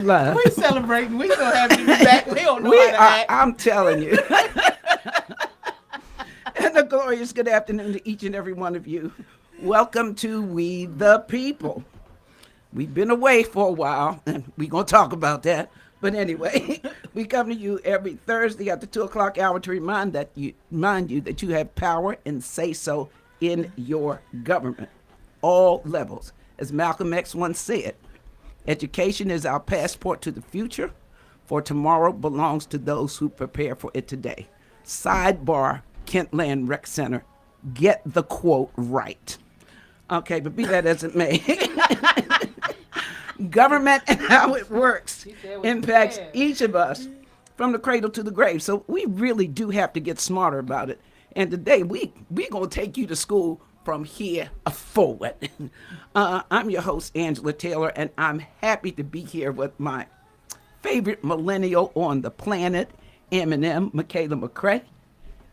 Live. We celebrating. We so happy to be back. We don't know We how to are, act. I'm telling you. And a glorious good afternoon to each and every one of you. Welcome to We the People. We've been away for a while, and we're going to talk about that. But anyway, we come to you every Thursday at the 2 o'clock hour to remind you that you have power and say so in your government, all levels. As Malcolm X once said, education is our passport to the future, for tomorrow belongs to those who prepare for it today. Sidebar, Kentland Rec Center. Get the quote right. Okay, but be that as it may. Government and how it works impacts each of us from the cradle to the grave. So we really do have to get smarter about it. And today we're going to take you to school from here forward. I'm your host, Angela Taylor, and I'm happy to be here with my favorite millennial on the planet, Eminem, Michaela McCray.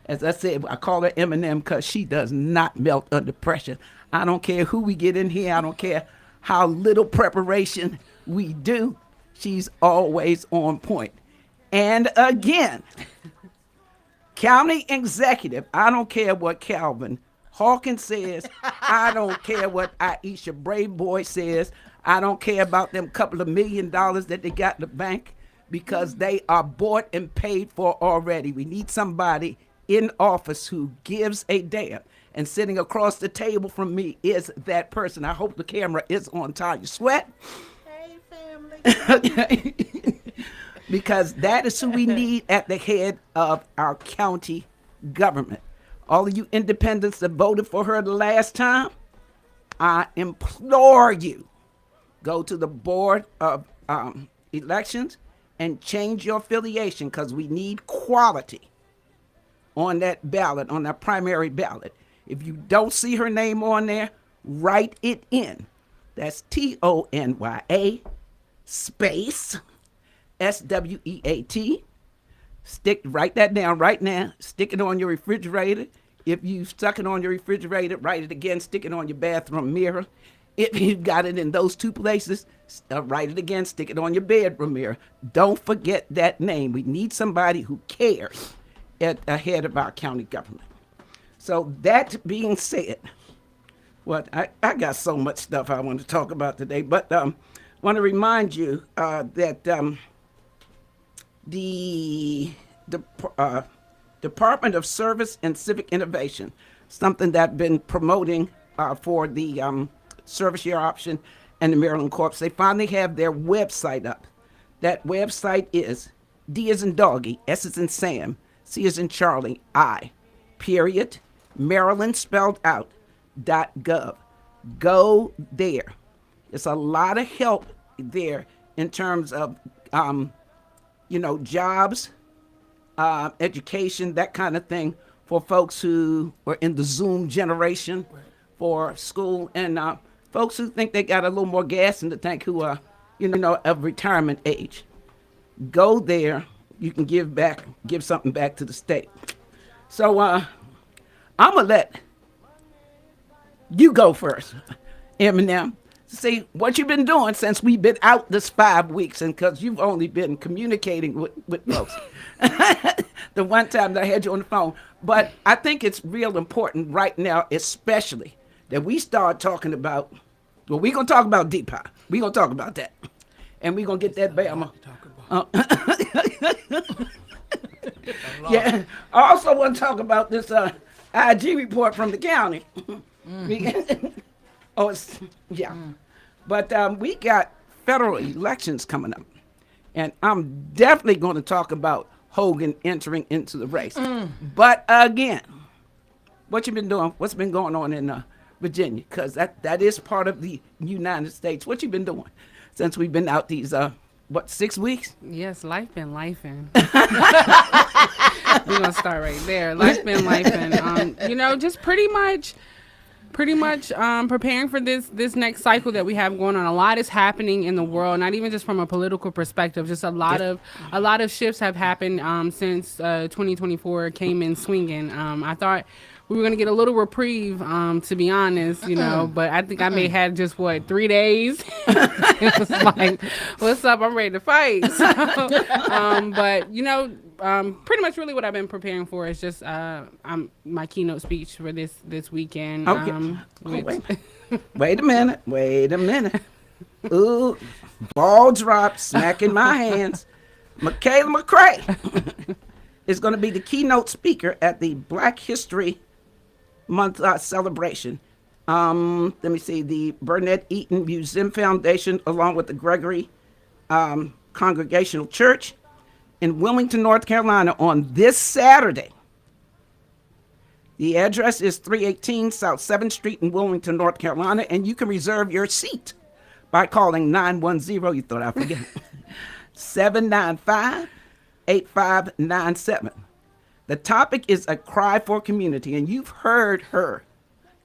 As I said, I call her Eminem because she does not melt under pressure. I don't care who we get in here. I don't care how little preparation we do. She's always on point. And again, county executive, I don't care what Calvin Hawkins says. I don't care what Aisha Brave Boy says. I don't care about them couple of $1 million that they got in the bank, because they are bought and paid for already. We need somebody in office who gives a damn. And sitting across the table from me is that person. I hope the camera is on Tanya Sweat. Hey, family. Because that is who we need at the head of our county government. All of you independents that voted for her the last time, I implore you, go to the Board of Elections and change your affiliation, because we need quality on that ballot, on that primary ballot. If you don't see her name on there, write it in. That's TONYA space SWEAT. Write that down right now. Stick it on your refrigerator. If you stuck it on your refrigerator, write it again. Stick it on your bathroom mirror. If you've got it in those two places, write it again. Stick it on your bedroom mirror. Don't forget that name. We need somebody who cares at the head of our county government. So that being said, I got so much stuff I want to talk about today, but want to remind you that the Department of Service and Civic Innovation, something that I've been promoting for the service year option and the Maryland Corps, they finally have their website up. That website is D as in doggy, S as in Sam, C as in Charlie, I, period, Maryland spelled out, .gov. Go there. There's a lot of help there in terms of, jobs, education, that kind of thing for folks who are in the Zoom generation for school, and folks who think they got a little more gas in the tank, who are, of retirement age. Go there. You can give something back to the state. So I'm going to let you go first, Eminem. See what you've been doing since we've been out this 5 weeks, and because you've only been communicating with folks. The one time that I had you on the phone. But I think it's real important right now, especially, that we start talking about, well, we're going to talk about DPI. We're going to talk about that. And we're going to get that Bama. Yeah. I also want to talk about this IG report from the county. But we got federal elections coming up, and I'm definitely going to talk about Hogan entering into the race. But again, what you been doing? What's been going on in Virginia? Because that is part of the United States. What you been doing since we've been out these 6 weeks? Yes, life been lifing. We're gonna start right there. Life been lifing. Just pretty much preparing for this next cycle that we have going on. A lot is happening in the world, not even just from a political perspective. Just a lot of shifts have happened since 2024 came in swinging. I thought we were gonna get a little reprieve, to be honest, you know. But I think I may have just 3 days. It was like, what's up? I'm ready to fight. So, but you know, pretty much really what I've been preparing for is just my keynote speech for this weekend. Okay. Wait a minute. Ooh, ball dropped, smack in my hands. Michaela McCray is going to be the keynote speaker at the Black History Month celebration. Let me see, the Burnett Eaton Museum Foundation, along with the Gregory Congregational Church in Wilmington, North Carolina, on this Saturday. The address is 318 South 7th Street in Wilmington, North Carolina, and you can reserve your seat by calling 910, you thought I forget, 795-8597. The topic is a cry for community, and you've heard her.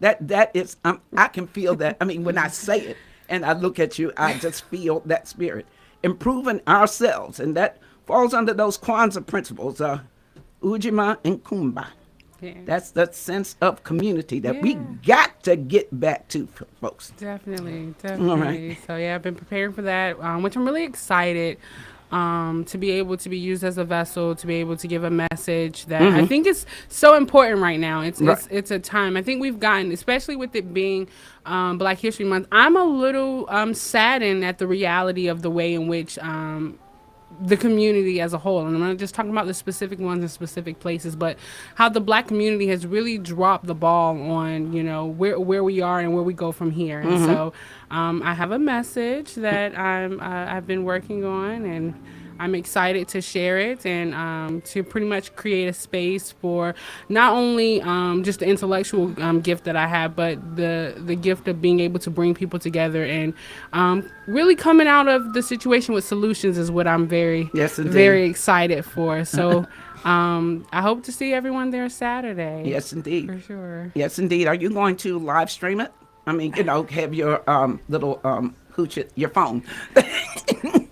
That is, I can feel that. I mean, when I say it and I look at you, I just feel that spirit. Improving ourselves, and that falls under those Kwanzaa principles, Ujima and Kumba. Yeah. That's the sense of community that we got to get back to, folks. Definitely. All right. So yeah, I've been preparing for that, which I'm really excited to be able to be used as a vessel, to be able to give a message that I think is so important right now. It's a time. I think we've gotten, especially with it being Black History Month, I'm a little saddened at the reality of the way in which the community as a whole, and I'm not just talking about the specific ones in specific places, but how the Black community has really dropped the ball on, you know, where we are and where we go from here. And so I have a message that I've been working on, and I'm excited to share it and to pretty much create a space for not only just the intellectual gift that I have, but the gift of being able to bring people together and really coming out of the situation with solutions is what I'm very excited for. So I hope to see everyone there Saturday. Yes, indeed. For sure. Yes, indeed. Are you going to live stream it? I mean, you know, have your little your phone.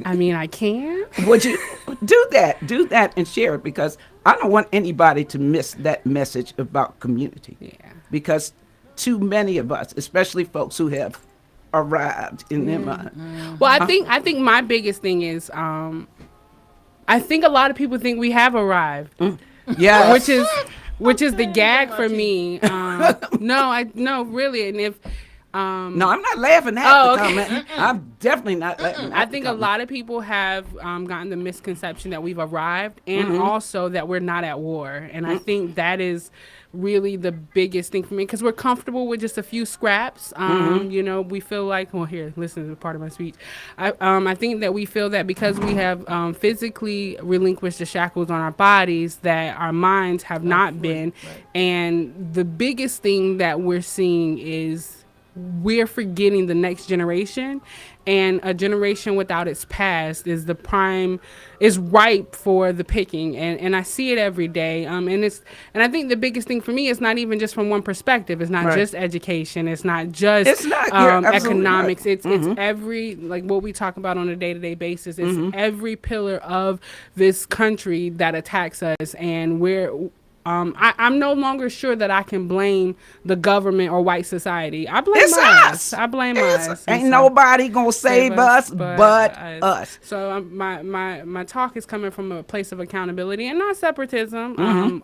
I mean, I can. Would you do that and share it, because I don't want anybody to miss that message about community. Yeah. Because too many of us, especially folks who have arrived in their mind. Well, I think my biggest thing is I think a lot of people think we have arrived. Yeah. Which is the gag for me. No, really. And if no, I'm not laughing at the comment. I'm definitely not laughing. I think a lot of people have gotten the misconception that we've arrived, and also that we're not at war. And I think that is really the biggest thing for me, because we're comfortable with just a few scraps. You know, we feel like, well, here, listen to the part of my speech. I think that we feel that because we have physically relinquished the shackles on our bodies, that our minds have not been. Right. And the biggest thing that we're seeing is we're forgetting the next generation, and a generation without its past is ripe for the picking, and I see it every day. And I think the biggest thing for me is not even just from one perspective. It's not just education. It's not just economics. Right. It's every, like what we talk about on a day-to-day basis. It's every pillar of this country that attacks us, and I'm no longer sure that I can blame the government or white society. I blame us. I blame us. Ain't nobody gonna save us but us. So my talk is coming from a place of accountability and not separatism.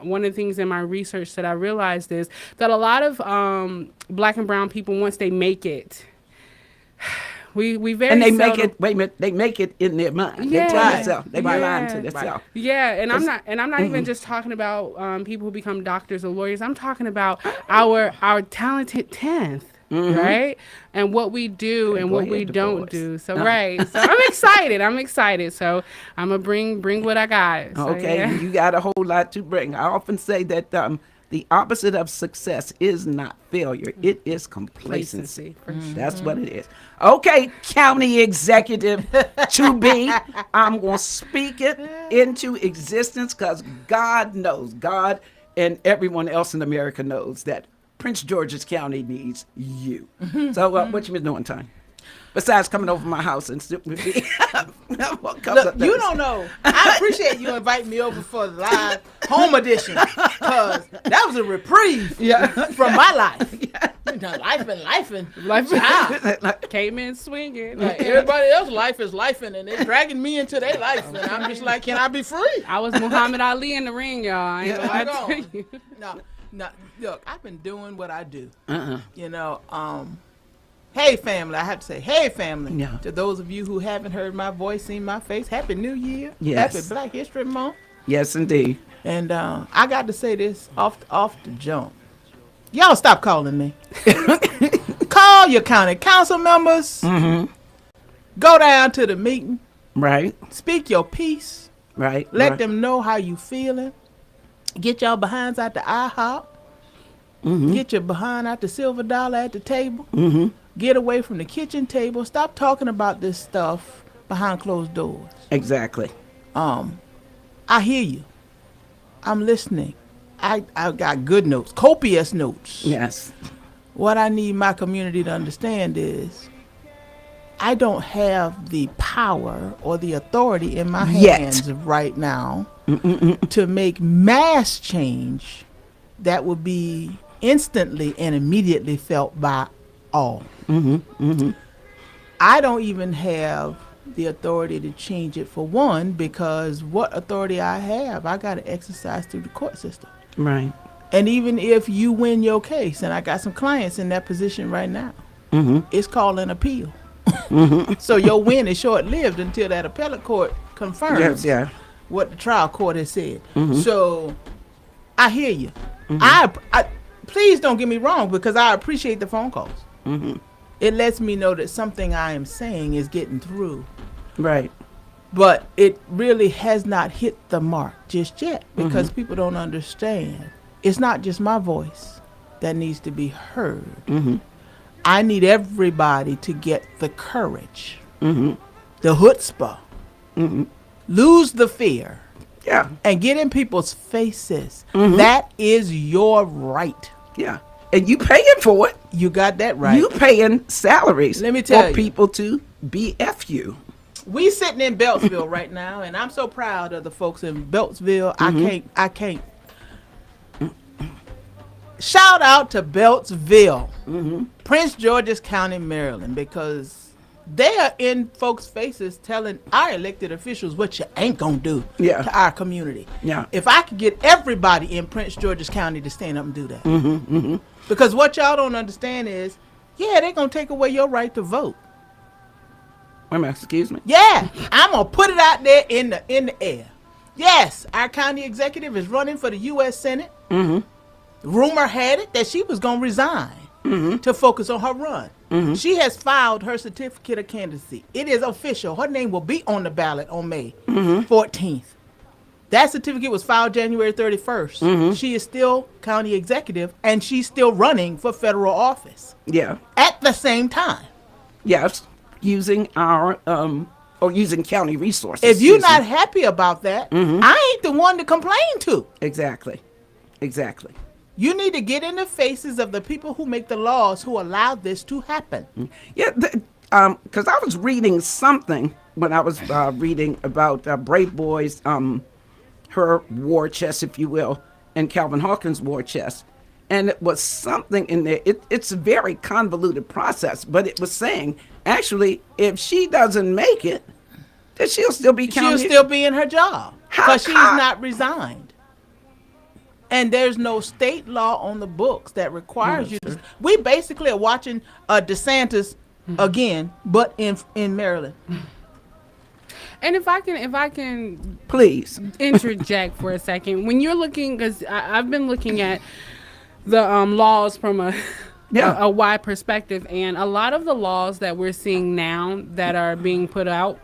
One of the things in my research that I realized is that a lot of Black and brown people, once they make it, we they make it. Wait a minute. They make it in their mind. Yeah. They tell themselves. They lie to themselves. Yeah, and I'm not even just talking about people who become doctors or lawyers. I'm talking about our talented 10th. Right, and what we do and what we don't do. So so I'm excited. So I'm gonna bring what I got. So, you got a whole lot to bring. I often say that the opposite of success is not failure. It is complacency. That's what it is. Okay, county executive to be. I'm going to speak it into existence, because God knows, God and everyone else in America knows that Prince George's County needs you. So what you been doing, Tony? besides coming over my house and sit with me. Look, you don't know. I appreciate you inviting me over for the live home edition, because that was a reprieve from my life. You know, life Came in swinging. like everybody else life is lifing, and they're dragging me into their life, and I'm just like, can I be free? I was Muhammad Ali in the ring, y'all. I ain't gonna lie to you. No, look, I've been doing what I do. You know, hey family, I have to say, hey family. Yeah. To those of you who haven't heard my voice, seen my face, Happy New Year. Yes. Happy Black History Month. Yes, indeed. And I got to say this off the jump. Y'all stop calling me. Call your county council members. Go down to the meeting. Right. Speak your piece. Right. Let right. them know how you feeling. Get y'all behinds out the IHOP. Get your behind out the silver dollar at the table. Get away from the kitchen table. Stop talking about this stuff behind closed doors. Exactly. I hear you. I'm listening. I got good notes, copious notes. Yes. What I need my community to understand is I don't have the power or the authority in my hands right now to make mass change that would be instantly and immediately felt by all. I don't even have the authority to change it, for one, because what authority I have, I got to exercise through the court system. Right. And even if you win your case, and I got some clients in that position right now, it's called an appeal. So your win is short-lived until that appellate court confirms what the trial court has said. So I hear you. I please don't get me wrong, because I appreciate the phone calls. It lets me know that something I am saying is getting through. Right. But it really has not hit the mark just yet, because people don't understand. It's not just my voice that needs to be heard. I need everybody to get the courage, the chutzpah, lose the fear, and get in people's faces. That is your right. Yeah. And you paying for it. You got that right. You paying salaries. Let me tell for you. people to BF you. We sitting in Beltsville right now, and I'm so proud of the folks in Beltsville. I can't. Shout out to Beltsville, Prince George's County, Maryland, because they are in folks' faces telling our elected officials what you ain't gonna do to our community. If I could get everybody in Prince George's County to stand up and do that. Because what y'all don't understand is, they're gonna take away your right to vote. Wait a minute, excuse me. Yeah, I'm gonna put it out there in the air. Yes, our county executive is running for the U.S. Senate. Rumor had it that she was gonna resign to focus on her run. She has filed her certificate of candidacy. It is official. Her name will be on the ballot on May 14th. That certificate was filed January 31st. She is still county executive, and she's still running for federal office. Yeah. At the same time. Yes. Using our or using county resources. If you're not happy about that, I ain't the one to complain to. Exactly. You need to get in the faces of the people who make the laws, who allow this to happen. Yeah, because I was reading something when I was reading about Brave Boy's, her war chest, if you will, and Calvin Hawkins' war chest. And it was something in there. It's a very convoluted process, but it was saying, actually, if she doesn't make it, then she'll still be county. She'll still be in her job because she's not resigned. And there's no state law on the books that requires you to. We basically are watching DeSantis again, but in Maryland. And if I can please interject for a second, when you're looking, because I've been looking at the laws from a wide perspective, and a lot of the laws that we're seeing now that are being put out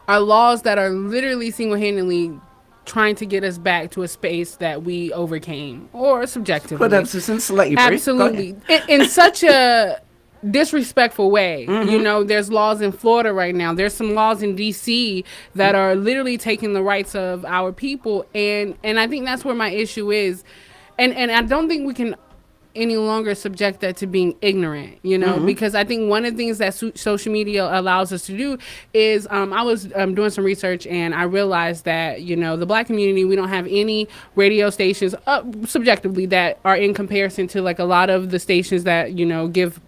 are laws that are literally single-handedly trying to get us back to a space that we overcame, or subjectively. Put us in slavery. Absolutely. In such a disrespectful way. You know, there's laws in Florida right now. There's some laws in DC that are literally taking the rights of our people. And I think that's where my issue is. And I don't think we can any longer subject that to being ignorant, you know, because I think one of the things that social media allows us to do is I was doing some research and I realized that, you know, the Black community, we don't have any radio stations subjectively that are in comparison to like a lot of the stations that, you know, give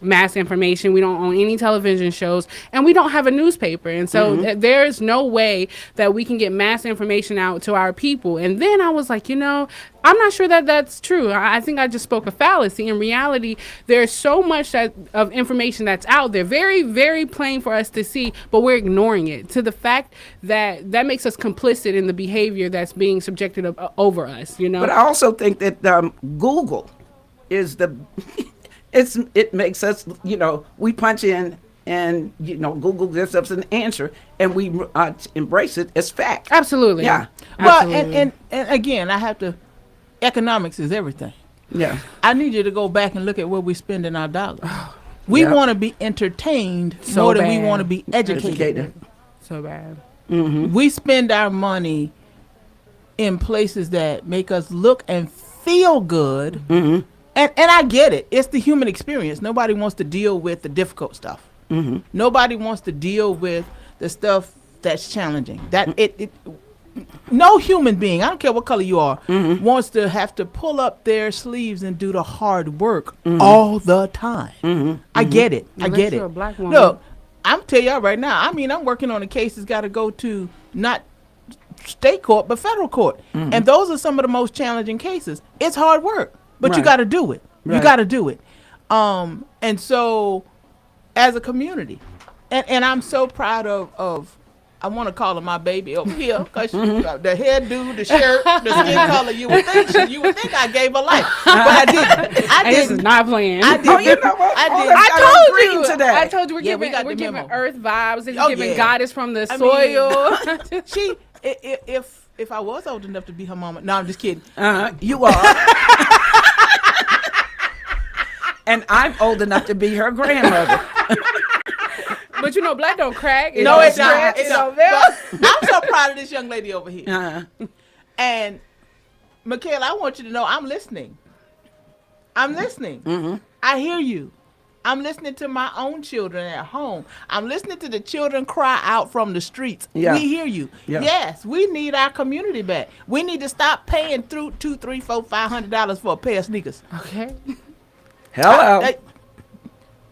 mass information. We don't own any television shows and we don't have a newspaper. And so there's no way that we can get mass information out to our people. And then I was like, you know, I'm not sure that that's true. I think I just spoke a fallacy. In reality, there's so much of information that's out there, very, very plain for us to see, but we're ignoring it to the fact that that makes us complicit in the behavior that's being subjected over us, you know? But I also think that Google is it makes us, you know, we punch in and, you know, Google gives us an answer and we embrace it as fact. Absolutely. Yeah. Well, Absolutely. and again, I have to, economics is everything. Yeah. I need you to go back and look at where we spending our dollars. We Yeah. want to be entertained So more than we bad. want to be educated. Educated. So bad. We spend our money in places that make us look and feel good. And I get it. It's the human experience. Nobody wants to deal with the difficult stuff. Nobody wants to deal with the stuff that's challenging. That no human being, I don't care what color you are, wants to have to pull up their sleeves and do the hard work all the time. I get it. I Unless get you're it. a Black woman. Look, I'm telling y'all right now, I mean, I'm working on a case that's got to go to not state court, but federal court. And those are some of the most challenging cases. It's hard work, but you Right. got to do it. You Right. got to do it. And so as a community, and I'm so proud of I want to call her my baby over here because the hairdo, the shirt, the skin color. You would think I gave her life, but I didn't. I And this is didn't. not playing. I didn't. Oh, you know what? I All didn't. that's I got told green you. today. I told you we're Yeah, we giving got we're the giving memo. Earth vibes. And Oh, giving yeah. Goddess from the I mean, soil. She, if I was old enough to be her mama, no, I'm just kidding. You are. And I'm old enough to be her grandmother. But you know, Black don't crack. It No, don't it's not. stretch, It's it not. don't melt. But I'm so proud of this young lady over here. Uh-huh. And Michaela, I want you to know I'm listening. I'm listening. I hear you. I'm listening to my own children at home. I'm listening to the children cry out from the streets. Yeah. We hear you. Yeah. Yes, we need our community back. We need to stop paying through $200, $300, $400, $500 for a pair of sneakers. Okay. Hello. I-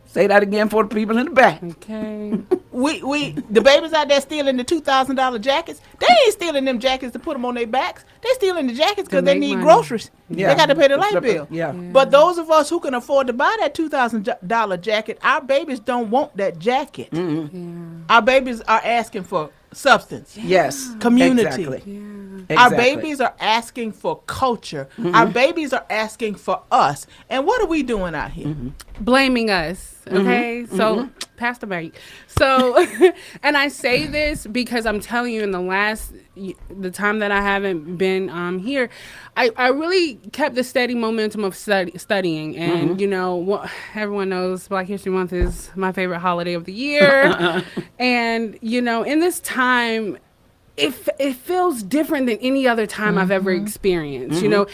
Say that again for the people in the back. Okay. the babies out there stealing the $2,000 jackets. They ain't stealing them jackets to put them on their backs. They stealing the jackets because they make need money. groceries. Yeah. They got to pay the It's light bill. yeah. But those of us who can afford to buy that $2,000 jacket, our babies don't want that jacket. Our babies are asking for substance, Yes. community. Exactly. Our Exactly. babies are asking for culture. Our babies are asking for us. And what are we doing out here? Blaming us. Okay. So pass the mic. So, and I say this because I'm telling you, in the time that I haven't been here, I really kept the steady momentum of studying. And, you know, everyone knows Black History Month is my favorite holiday of the year. And, you know, in this time, it feels different than any other time I've ever experienced. You know,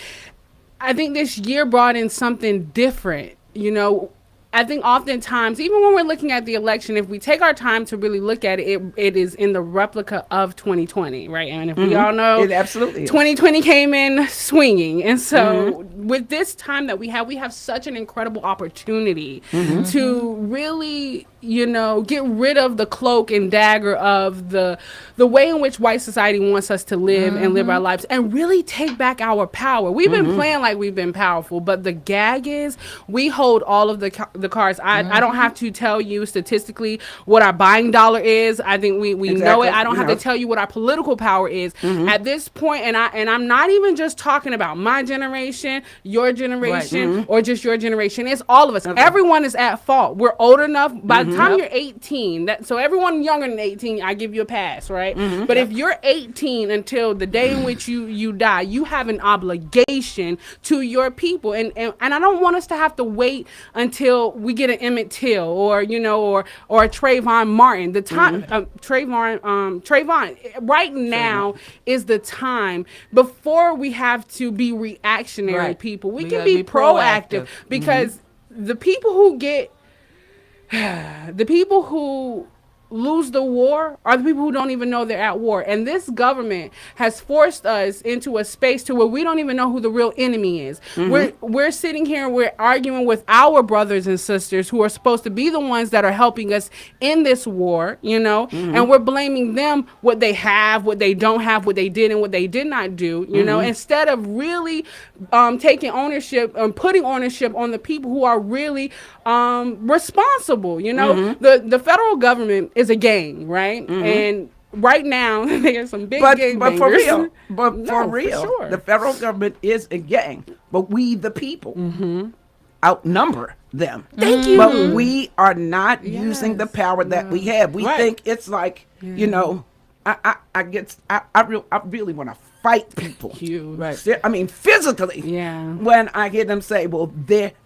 I think this year brought in something different. You know, I think oftentimes, even when we're looking at the election, if we take our time to really look at it, it is in the replica of 2020, right? And if we all know, It absolutely is. 2020 came in swinging. And so with this time that we have such an incredible opportunity to really, you know, get rid of the cloak and dagger of the way in which white society wants us to live and live our lives and really take back our power. We've been playing like we've been powerful, but the gag is we hold all of the cards. I don't have to tell you statistically what our buying dollar is. I think we know Exactly. it. I don't have to tell you what our political power is at this point. And I'm not even just talking about my generation, your generation, or just your generation. It's all of us. Everyone is at fault. We're old enough. By the time you're 18, so everyone younger than 18, I give you a pass, right? But if you're 18 until the day in which you die, you have an obligation to your people. And I don't want us to have to wait until we get an Emmett Till or a Trayvon Martin. The time Trayvon right now is the time before we have to be reactionary Right. people. We We can gotta be be proactive proactive. because the people who get the people who lose the war are the people who don't even know they're at war. And this government has forced us into a space to where we don't even know who the real enemy is. We're sitting here and we're arguing with our brothers and sisters who are supposed to be the ones that are helping us in this war, and we're blaming them what they have, what they don't have, what they did and what they did not do, instead of really taking ownership and putting ownership on the people who are really responsible. The federal government is a gang, right? And right now there's some big gang but for bangers. real, No, for sure. the federal government is a gang, but we the people outnumber them. Thank you. But we are not using the Yes. power that we have. We Right. think it's like, I really want to fight people. You. Right. I mean, physically. Yeah. When I hear them say, "Well,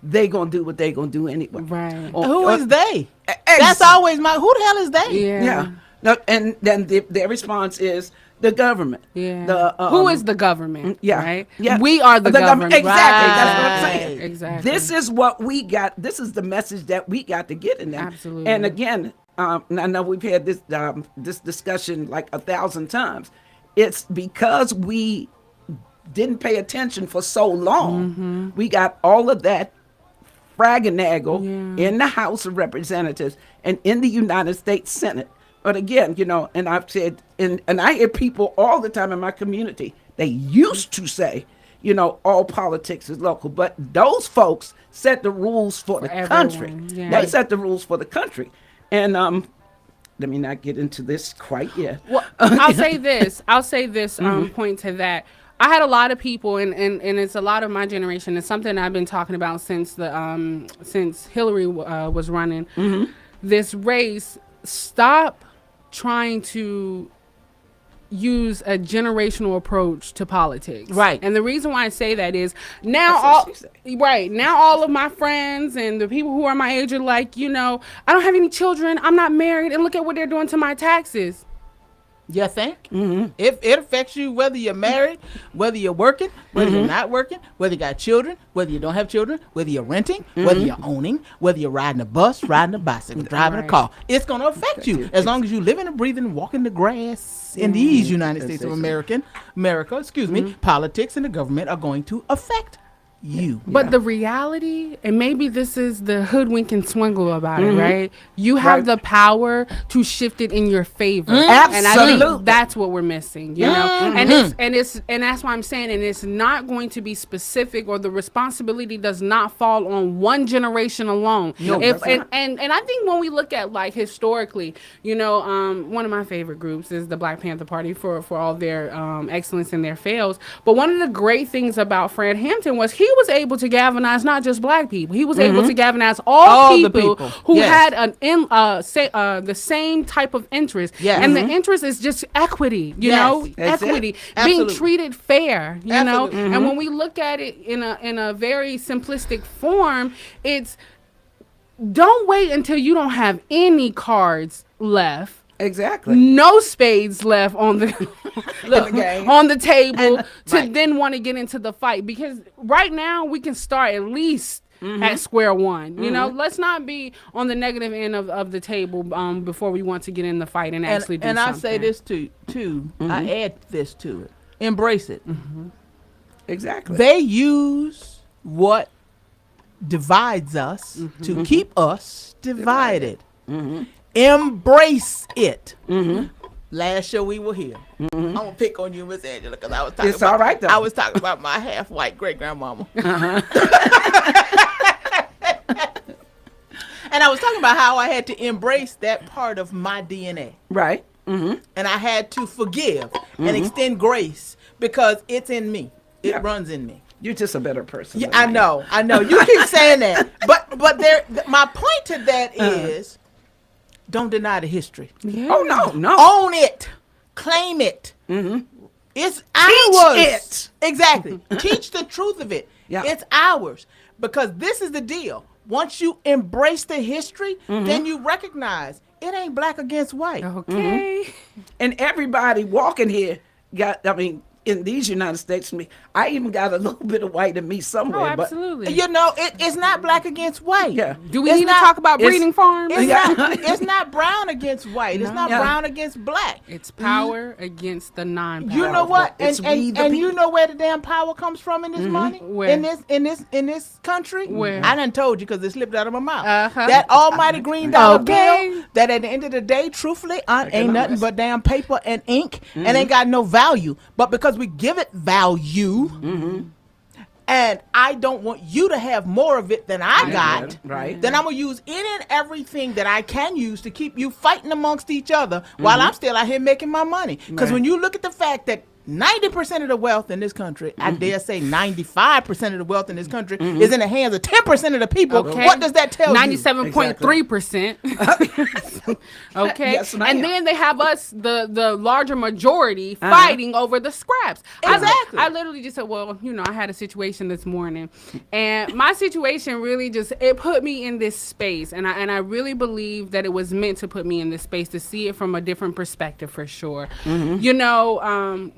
they gonna do what they gonna do anyway." Right. Who is they? Ex- That's always who the hell is they? Yeah. Yeah. No, and then their response is the government. Yeah. The, Who is the government? yeah. Right. Yeah. We are the government. Exactly. That's what I'm Right. saying. Exactly. This is what we got. This is the message that we got to get in there. Absolutely. And again, and I know we've had this discussion like 1,000 times. It's because we didn't pay attention for so long. We got all of that fragganaggle in the House of Representatives and in the United States Senate. But again, and I've said, and I hear people all the time in my community, they used to say, all politics is local. But those folks set the rules for the country. everyone, yeah. They set the rules for the country. And let me not get into this quite yet. Well, I'll say this. Point to that. I had a lot of people, and it's a lot of my generation. It's something I've been talking about since since Hillary was running. This race. Stop trying to use a generational approach to politics. Right. And the reason why I say that is That's now what she said. now all of my friends and the people who are my age are like, I don't have any children, I'm not married, and look at what they're doing to my taxes. You think? It affects you whether you're married, whether you're working, whether you're not working, whether you got children, whether you don't have children, whether you're renting, whether you're owning, whether you're riding a bus, riding a bicycle, driving a Right. car. It's going to affect you as long as you living and breathing, walking the grass in these United States of America. Politics and the government are going to affect you. But the reality, and maybe this is the hoodwink and swingle about it, right? You have the power to shift it in your favor, and I Absolutely. think that's what we're missing, you know. And that's why I'm saying, and it's not going to be specific, or the responsibility does not fall on one generation alone. No, If that's not. and I think when we look at like historically, one of my favorite groups is the Black Panther Party for all their excellence and their fails. But one of the great things about Fred Hampton was he was able to galvanize not just Black people. He was able to galvanize all the people people. who Yes. had the same type of interest. Yes. And the interest is just equity, Yes. That's it. equity, Absolutely. being treated fair, you know. Absolutely. And when we look at it in a very simplistic form, it's don't wait until you don't have any cards left. Exactly. No spades left on the game. on the table to right. then want to get into the fight, because right now we can start at least at square one. You know, let's not be on the negative end of the table before we want to get in the fight and actually do and something. I say this too. I add this to it. Embrace it. Exactly. They use what divides us to keep us divided. Embrace it. Last show we were here. I'm gonna pick on you, Miss Angela, because I was talking. It's all right, though. I was talking about my half-white great grandmama, and I was talking about how I had to embrace that part of my DNA. Right. And I had to forgive and extend grace because it's in me. It Yeah. runs in me. You're just a better person. Yeah, than I know. You keep saying that, but my point to that is, don't deny the history. Yeah. Oh no. Own it, claim it. It's ours. it. Exactly. Teach the truth of it. Yeah. It's ours, because this is the deal. once you embrace the history, then you recognize it ain't black against white. Okay. And everybody walking here in these United States, I even got a little bit of white in me somewhere. Oh, absolutely. You know, it's not black against white. Yeah. Do we It's need to not- talk about it's- breeding farms? It's not brown against white. It's not Yeah. brown against black. It's power against the non-power. You know what? It's we the And you people. know where the damn power comes from in this money? Where? In this country? Where? I done told you because it slipped out of my mouth. Uh-huh. That almighty green dollar Okay. bill that at the end of the day, truthfully, ain't nothing but damn paper and ink and ain't got no value. But because we give it value, and I don't want you to have more of it than I got, right. then I'm going to use any and everything that I can use to keep you fighting amongst each other while I'm still out here making my money. Because Right. when you look at the fact that 90% of the wealth in this country, I dare say 95% of the wealth in this country is in the hands of 10% of the people. Okay. What does that tell you? 97.3%. Okay. Yes, ma'am. And then they have us, the larger majority, fighting over the scraps. Exactly. I literally just said, well, you know, I had a situation this morning, and my situation really it put me in this space, and I really believe that it was meant to put me in this space to see it from a different perspective for sure. You know,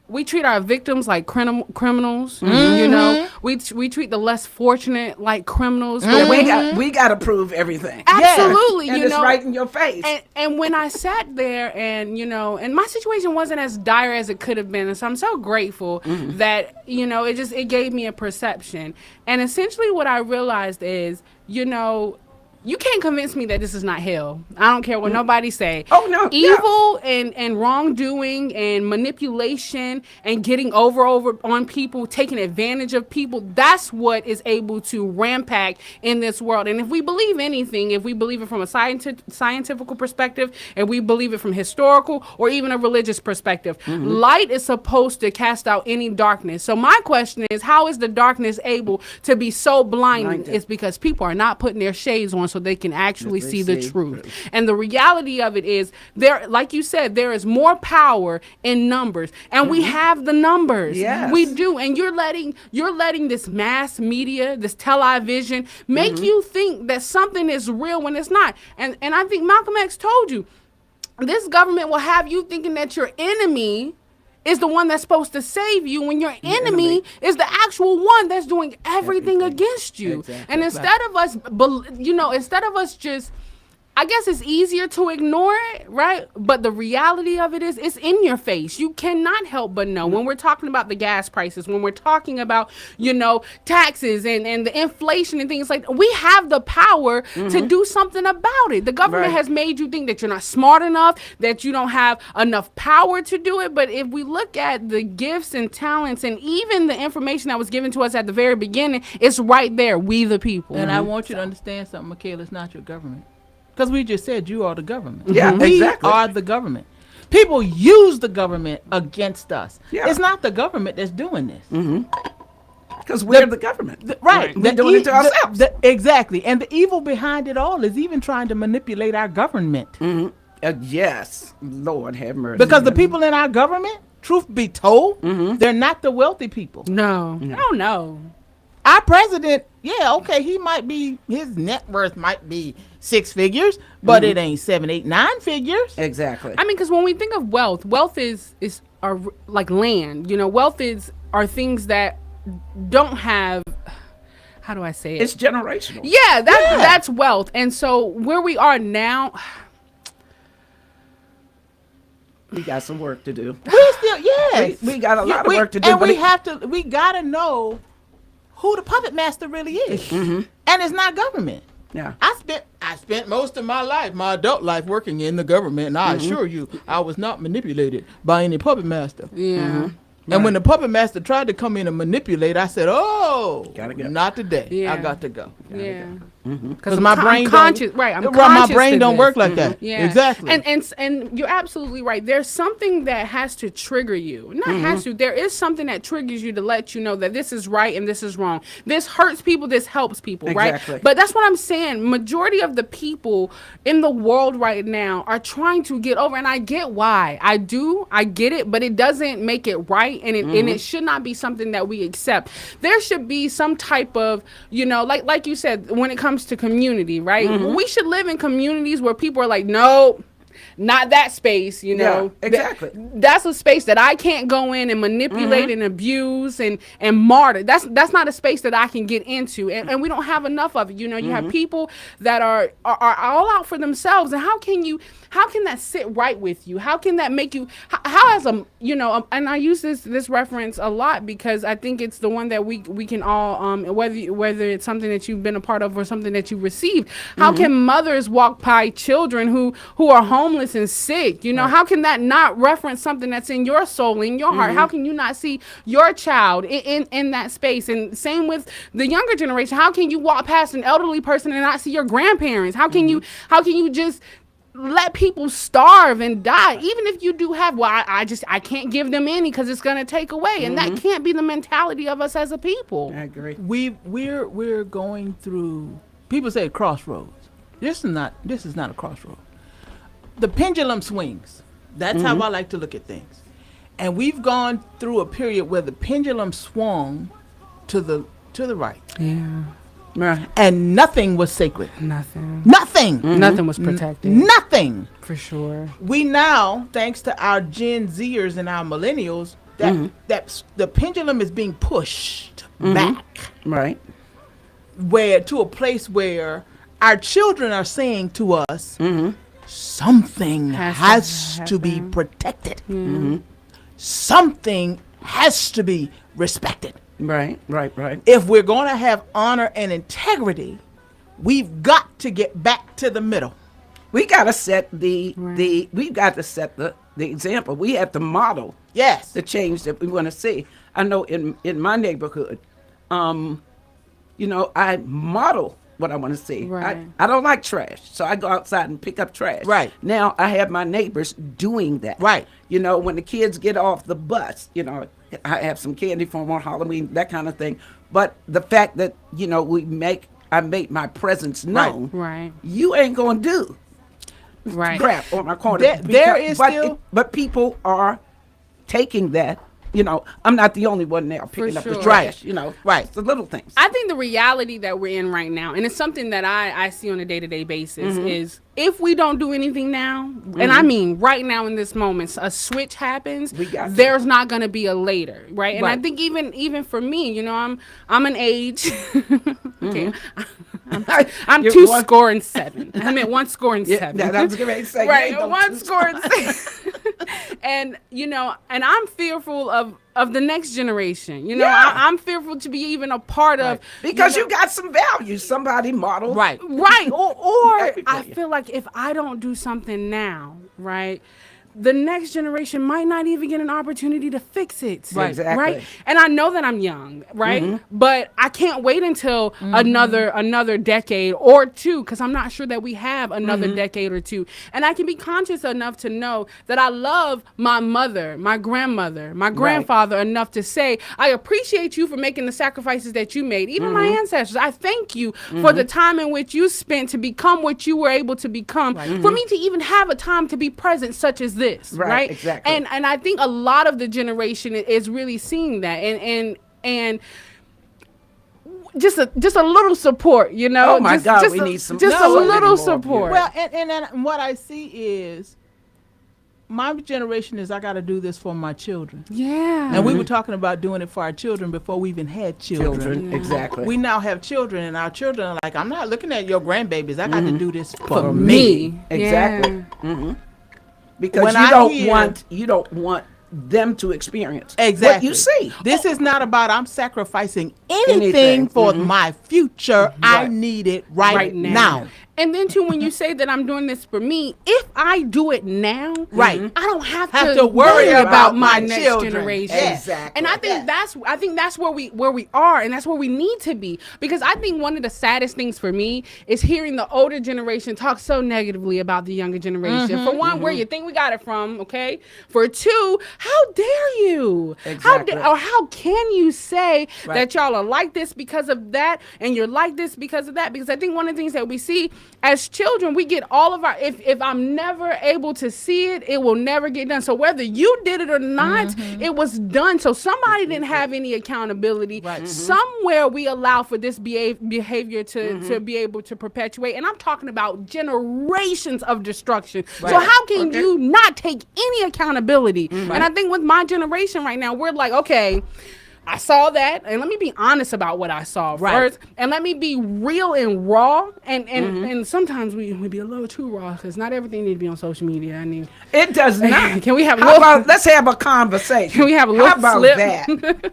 we treat our victims like criminals. You know, we treat the less fortunate like criminals. But We got to prove everything. absolutely, And you it's know, right in your face. and when I sat there and, you know, and my situation wasn't as dire as it could have been. And so I'm so grateful that, you know, it gave me a perception. And essentially what I realized is, you know, you can't convince me that this is not hell. I don't care what nobody say. Oh, no, Evil and wrongdoing and manipulation and getting over on people, taking advantage of people, that's what is able to rampant in this world. And if we believe anything, if we believe it from a scientific perspective, if we believe it from historical or even a religious perspective, light is supposed to cast out any darkness. So my question is, how is the darkness able to be so blinding? Blinded. It's because people are not putting their shades on so they can actually They see the see truth. And the reality of it is, there, like you said, there is more power in numbers, and we have the numbers. Yes. We do. And you're letting this mass media, this television, make you think that something is real when it's not. And I think Malcolm X told you, this government will have you thinking that your enemy is the one that's supposed to save you when your enemy is the actual one that's doing everything against you. Exactly. And instead of us just, I guess it's easier to ignore it, right? But the reality of it is, it's in your face. You cannot help but know. When we're talking about the gas prices, when we're talking about, you know, taxes and the inflation and things like that, we have the power to do something about it. The government Right. has made you think that you're not smart enough, that you don't have enough power to do it. But if we look at the gifts and talents and even the information that was given to us at the very beginning, it's right there, we the people. And I want you to understand something, Michaela, it's not your government. Because we just said you are the government. Yeah, we exactly. are the government. People use the government against us. Yeah. It's not the government that's doing this. Because we're the government. Right. We're doing it to ourselves. Exactly. And the evil behind it all is even trying to manipulate our government. Yes. Lord have mercy. Because the people in our government, truth be told, they're not the wealthy people. No. Oh, no. Our president, yeah, okay, his net worth might be 6 figures, but it ain't 7, 8, 9 figures. Exactly. I mean, because when we think of wealth is like land. You know, are things that don't have. How do I say it? It's generational. Yeah, that's wealth. And so where we are now, We got some work to do. We still, yes. We got a lot of work to do. And but we gotta know who the puppet master really is. And it's not government. yeah. I spent most of my life, my adult life, working in the government, and I assure you, I was not manipulated by any puppet master. yeah. And when the puppet master tried to come in and manipulate, I said, "Oh, Gotta go. not today. Yeah. I got to go." Yeah. Because my brain conscious, don't, right? I'm my conscious brain to don't this. work like that. Yeah, Exactly. And you're absolutely right. There's something that has to trigger you. Not has to. There is something that triggers you to let you know that this is right and this is wrong. This hurts people. This helps people. Exactly. Right. But that's what I'm saying. Majority of the people in the world right now are trying to get over, and I get why. I get it, but it doesn't make it right, and it should not be something that we accept. There should be some type of, you know, like you said, when it comes comes to community, right? We should live in communities where people are like, no, not that space, you know. Yeah, exactly. That's a space that I can't go in and manipulate and abuse and martyr. That's not a space that I can get into, and we don't have enough of it. You know, you have people that are all out for themselves, and how can that sit right with you? How can that make you? How as a and I use this reference a lot because I think it's the one that we can all whether it's something that you've been a part of or something that you received. How can mothers walk by children who are homeless and sick? You know, how can that not reference something that's in your soul, in your heart? How can you not see your child in that space? And same with the younger generation. How can you walk past an elderly person and not see your grandparents? How can you just let people starve and die, even if you do have, I can't give them any because it's going to take away, and that can't be the mentality of us as a people. I agree. We're going through, people say crossroads. This is not a crossroad. The pendulum swings. That's how I like to look at things. And we've gone through a period where the pendulum swung to the right. Yeah. Right. And nothing was sacred. Nothing. Nothing. Nothing was protected. Nothing. For sure. We now, thanks to our Gen Zers and our millennials, that the pendulum is being pushed back. Right. Where to a place where our children are saying to us, something has to be protected. Something has to be respected. Right. If we're going to have honor and integrity, we've got to get back to the middle. We got to set the example. We have to model Yes. the change that we want to see. I know in my neighborhood, I model what I want to see. Right. I don't like trash, so I go outside and pick up trash. Right. Now I have my neighbors doing that. Right. You know, when the kids get off the bus, I have some candy for them on Halloween, that kind of thing. But the fact that, I make my presence known. Right. You ain't going to do Right. crap on my corner. But people are taking that. I'm not the only one now picking up the sure. trash. Right. It's the little things. I think the reality that we're in right now, and it's something that I see on a day-to-day basis, is if we don't do anything now, and I mean right now in this moment, a switch happens, there's not going to be a later, right? And I think even for me, I'm an age. Okay. I'm 2 score and 7. I meant 1 score and 7. Yeah, I was going to say. Right, 1 score and 7. And and I'm fearful of the next generation. I'm fearful to be even a part of, because you got some values. Somebody modeled. Right. Or I Everybody. feel like if I don't do something now, right, the next generation might not even get an opportunity to fix it. Right. Exactly. Right. And I know that I'm young, right? But I can't wait until another decade or 2, because I'm not sure that we have another decade or 2. And I can be conscious enough to know that I love my mother, my grandmother, my grandfather enough to say, I appreciate you for making the sacrifices that you made. Even my ancestors, I thank you for the time in which you spent to become what you were able to become. For me to even have a time to be present such as this. Right. Exactly. And I think a lot of the generation is really seeing that and just a little support, Oh my God, we need some. just a little support. Well, and what I see is my generation is I got to do this for my children. Yeah. And we were talking about doing it for our children before we even had children. Exactly. We now have children, and our children are like, I'm not looking at your grandbabies. I got to do this for me. Exactly. Yeah. Because When you don't want them to experience exactly what you see. This is not about I'm sacrificing anything for my future. I Right. need it right now. And then too, when you say that I'm doing this for me, if I do it now, Right. I don't have Have to to worry about about my my next children. generation. Yes. Exactly. And I think that's where we are, and that's where we need to be. Because I think one of the saddest things for me is hearing the older generation talk so negatively about the younger generation. For one, where you think we got it from, okay? For 2, how dare you? Exactly. How can you say that y'all are like this because of that, and you're like this because of that? Because I think one of the things that we see as children, we get all of our, if I'm never able to see it, it will never get done. So whether you did it or not, it was done. So somebody didn't have any accountability. Somewhere we allow for this behavior to be able to perpetuate. And I'm talking about generations of destruction. So how can you not take any accountability? And I think with my generation right now, we're like, okay, I saw that, and let me be honest about what I saw first, and let me be real and raw. And sometimes we be a little too raw because not everything needs to be on social media. I mean, it does not. Can we have? Let's have a conversation. Can we have a little How about slip? that?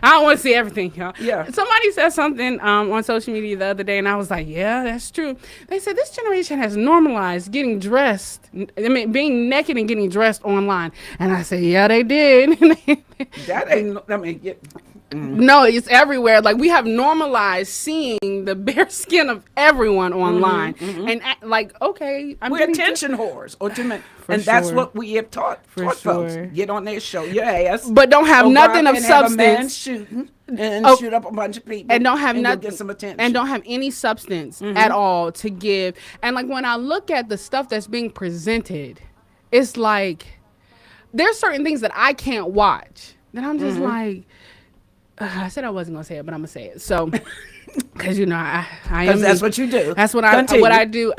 I don't want to see everything, y'all. Yeah. Somebody said something on social media the other day, and I was like, yeah, that's true. They said this generation has normalized getting dressed. I mean, being naked and getting dressed online. And I said, yeah, they did. That ain't. I mean. No, it's everywhere. Like we have normalized seeing the bare skin of everyone online, and like, okay, we're attention whores, and that's what we have taught folks. Get on their show your ass, but don't have nothing of and substance. Have a man shooting and shoot up a bunch of people, and don't have nothing, get some attention, and don't have any substance at all to give. And like when I look at the stuff that's being presented, it's like there's certain things that I can't watch. That I'm just like. I said I wasn't gonna say it, but I'm gonna say it. So, because I am. That's what you do. That's what I do.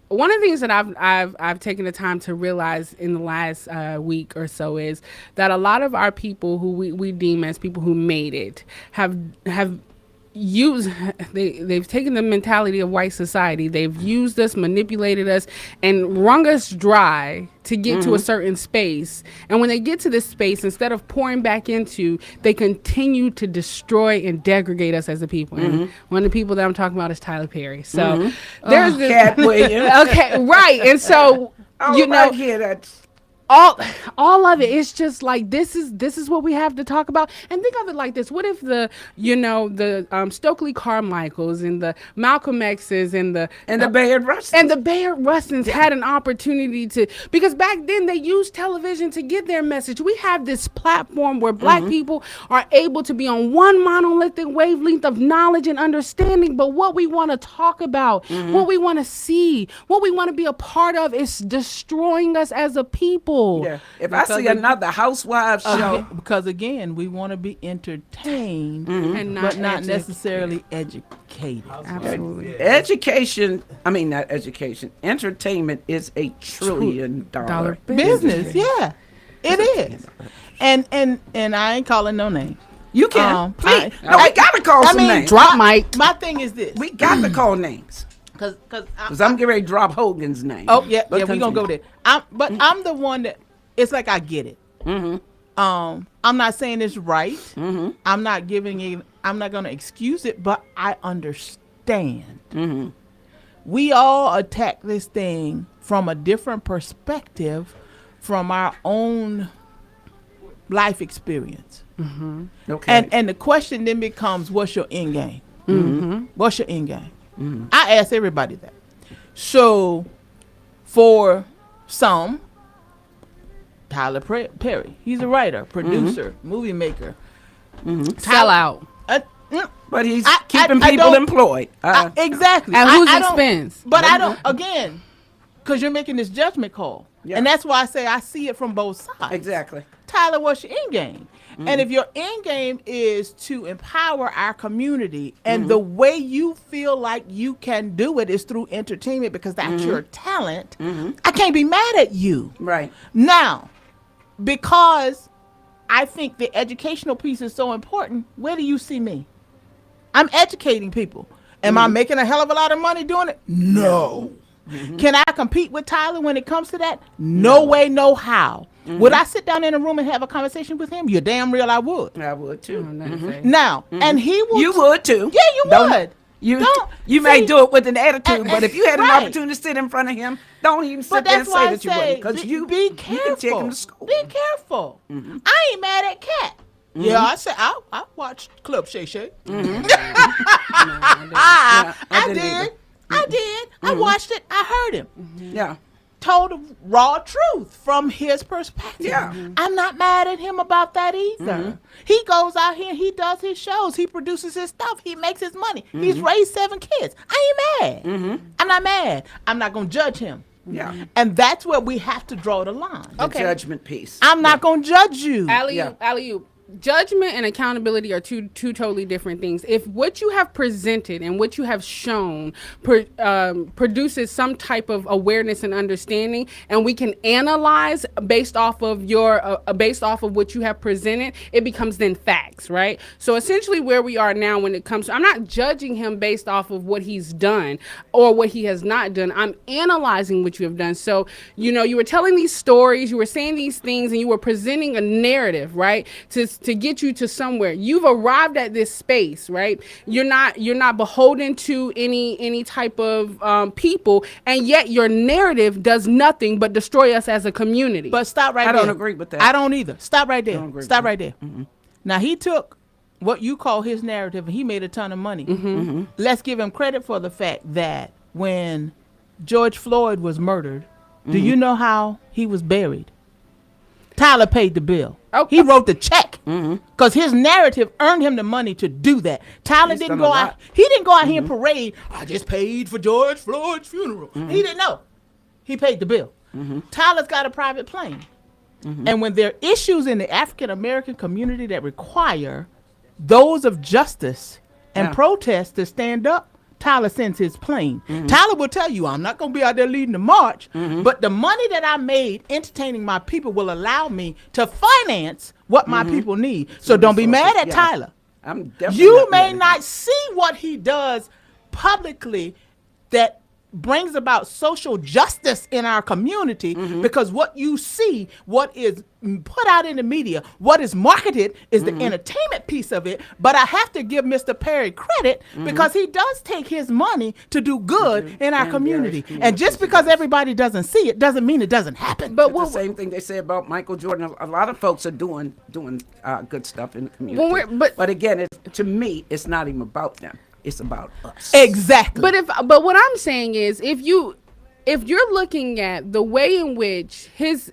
One of the things that I've taken the time to realize in the last week or so is that a lot of our people who we deem as people who made it have they've taken the mentality of white society. They've used us, manipulated us, and wrung us dry to get to a certain space. And when they get to this space, instead of pouring back into, they continue to destroy and degrade us as a people. And one of the people that I'm talking about is Tyler Perry. So there's this Cat Williams. Okay, right. And so all of it is just like this is what we have to talk about. And think of it like this: what if the Stokely Carmichaels and the Malcolm X's and the Bayard Rustins had an opportunity to, because back then they used television to get their message. We have this platform where black people are able to be on one monolithic wavelength of knowledge and understanding, but what we want to talk about, what we want to see, what we want to be a part of is destroying us as a people. Yeah. If I see another Housewives show, because again, we want to be entertained, and but not necessarily educated. Absolutely. Not education. Entertainment is a $1 trillion business. Yeah, it is. And I ain't calling no names. You can. Please. We gotta call some names. Drop mic. My thing is this. We got to call names. Because I'm getting ready to drop Hogan's name. Oh yeah, we're gonna go there. I'm the one that it's like I get it. I'm not saying it's right. I'm not gonna excuse it, but I understand. We all attack this thing from a different perspective, from our own life experience. Okay. And the question then becomes, what's your end game? What's your end game? I ask everybody that. So, for some, Tyler Perry, he's a writer, producer, movie maker. Sell out. But he's keeping people employed. Exactly. At whose expense? But I don't, again, because you're making this judgment call. Yeah. And that's why I say I see it from both sides. Exactly. Tyler, what's your end game? And if your end game is to empower our community, and the way you feel like you can do it is through entertainment because that's your talent, I can't be mad at you. Right. Now, because I think the educational piece is so important, where do you see me? I'm educating people. Am I making a hell of a lot of money doing it? No. Can I compete with Tyler when it comes to that? No way, no how. Would I sit down in a room and have a conversation with him? You're damn real I would. I would too. Now, and he would. You would too. Yeah, you would. You may do it with an attitude, but if you had an opportunity to sit in front of him, don't even sit there and say that you wouldn't. Because you can take him to school. Be careful. I ain't mad at Cat. Yeah, I said I watched Club Shay Shay. I did. I watched it. I heard him. Yeah. told the raw truth from his perspective. Yeah. I'm not mad at him about that either. He goes out here, he does his shows, he produces his stuff, he makes his money. He's raised 7 kids. I ain't mad. I'm not mad. I'm not going to judge him. Yeah. And that's where we have to draw the line. The Okay. judgment piece. I'm not going to judge you. Alley-oop. Judgment and accountability are two totally different things. If what you have presented and what you have shown produces some type of awareness and understanding, and we can analyze based off of what you have presented, it becomes then facts, right? So essentially, where we are now, when it comes to, I'm not judging him based off of what he's done or what he has not done. I'm analyzing what you have done. So you were telling these stories, you were saying these things, and you were presenting a narrative, right? To get you to somewhere. You've arrived at this space, right? You're not beholden to any type of people, and yet your narrative does nothing but destroy us as a community. But stop right I there. don't agree with that. I don't either. Stop right there. Don't agree Stop with right there. Now, he took what you call his narrative and he made a ton of money. Let's give him credit for the fact that when George Floyd was murdered, do you know how he was buried? Tyler paid the bill. Okay. He wrote the check because his narrative earned him the money to do that. Tyler He's didn't done a go out. lot. He didn't go out here and parade. I just paid for George Floyd's funeral. He didn't know. He paid the bill. Tyler's got a private plane. And when there are issues in the African American community that require those of justice and Yeah. protest to stand up, Tyler sends his plane. Tyler will tell you, I'm not going to be out there leading the march, but the money that I made entertaining my people will allow me to finance what my people need. So don't be mad at Yeah. Tyler. I'm definitely You not may mad. not see what he does publicly that brings about social justice in our community because what you see, what is put out in the media, what is marketed is the entertainment piece of it. But I have to give Mr. Perry credit because he does take his money to do good in our And community. very And just because everybody doesn't see it doesn't mean it doesn't happen. But It's the same thing they say about Michael Jordan. A lot of folks are doing good stuff in the community. But again, to me, it's not even about them. It's about us. Exactly. But what I'm saying is, if you're looking at the way in which his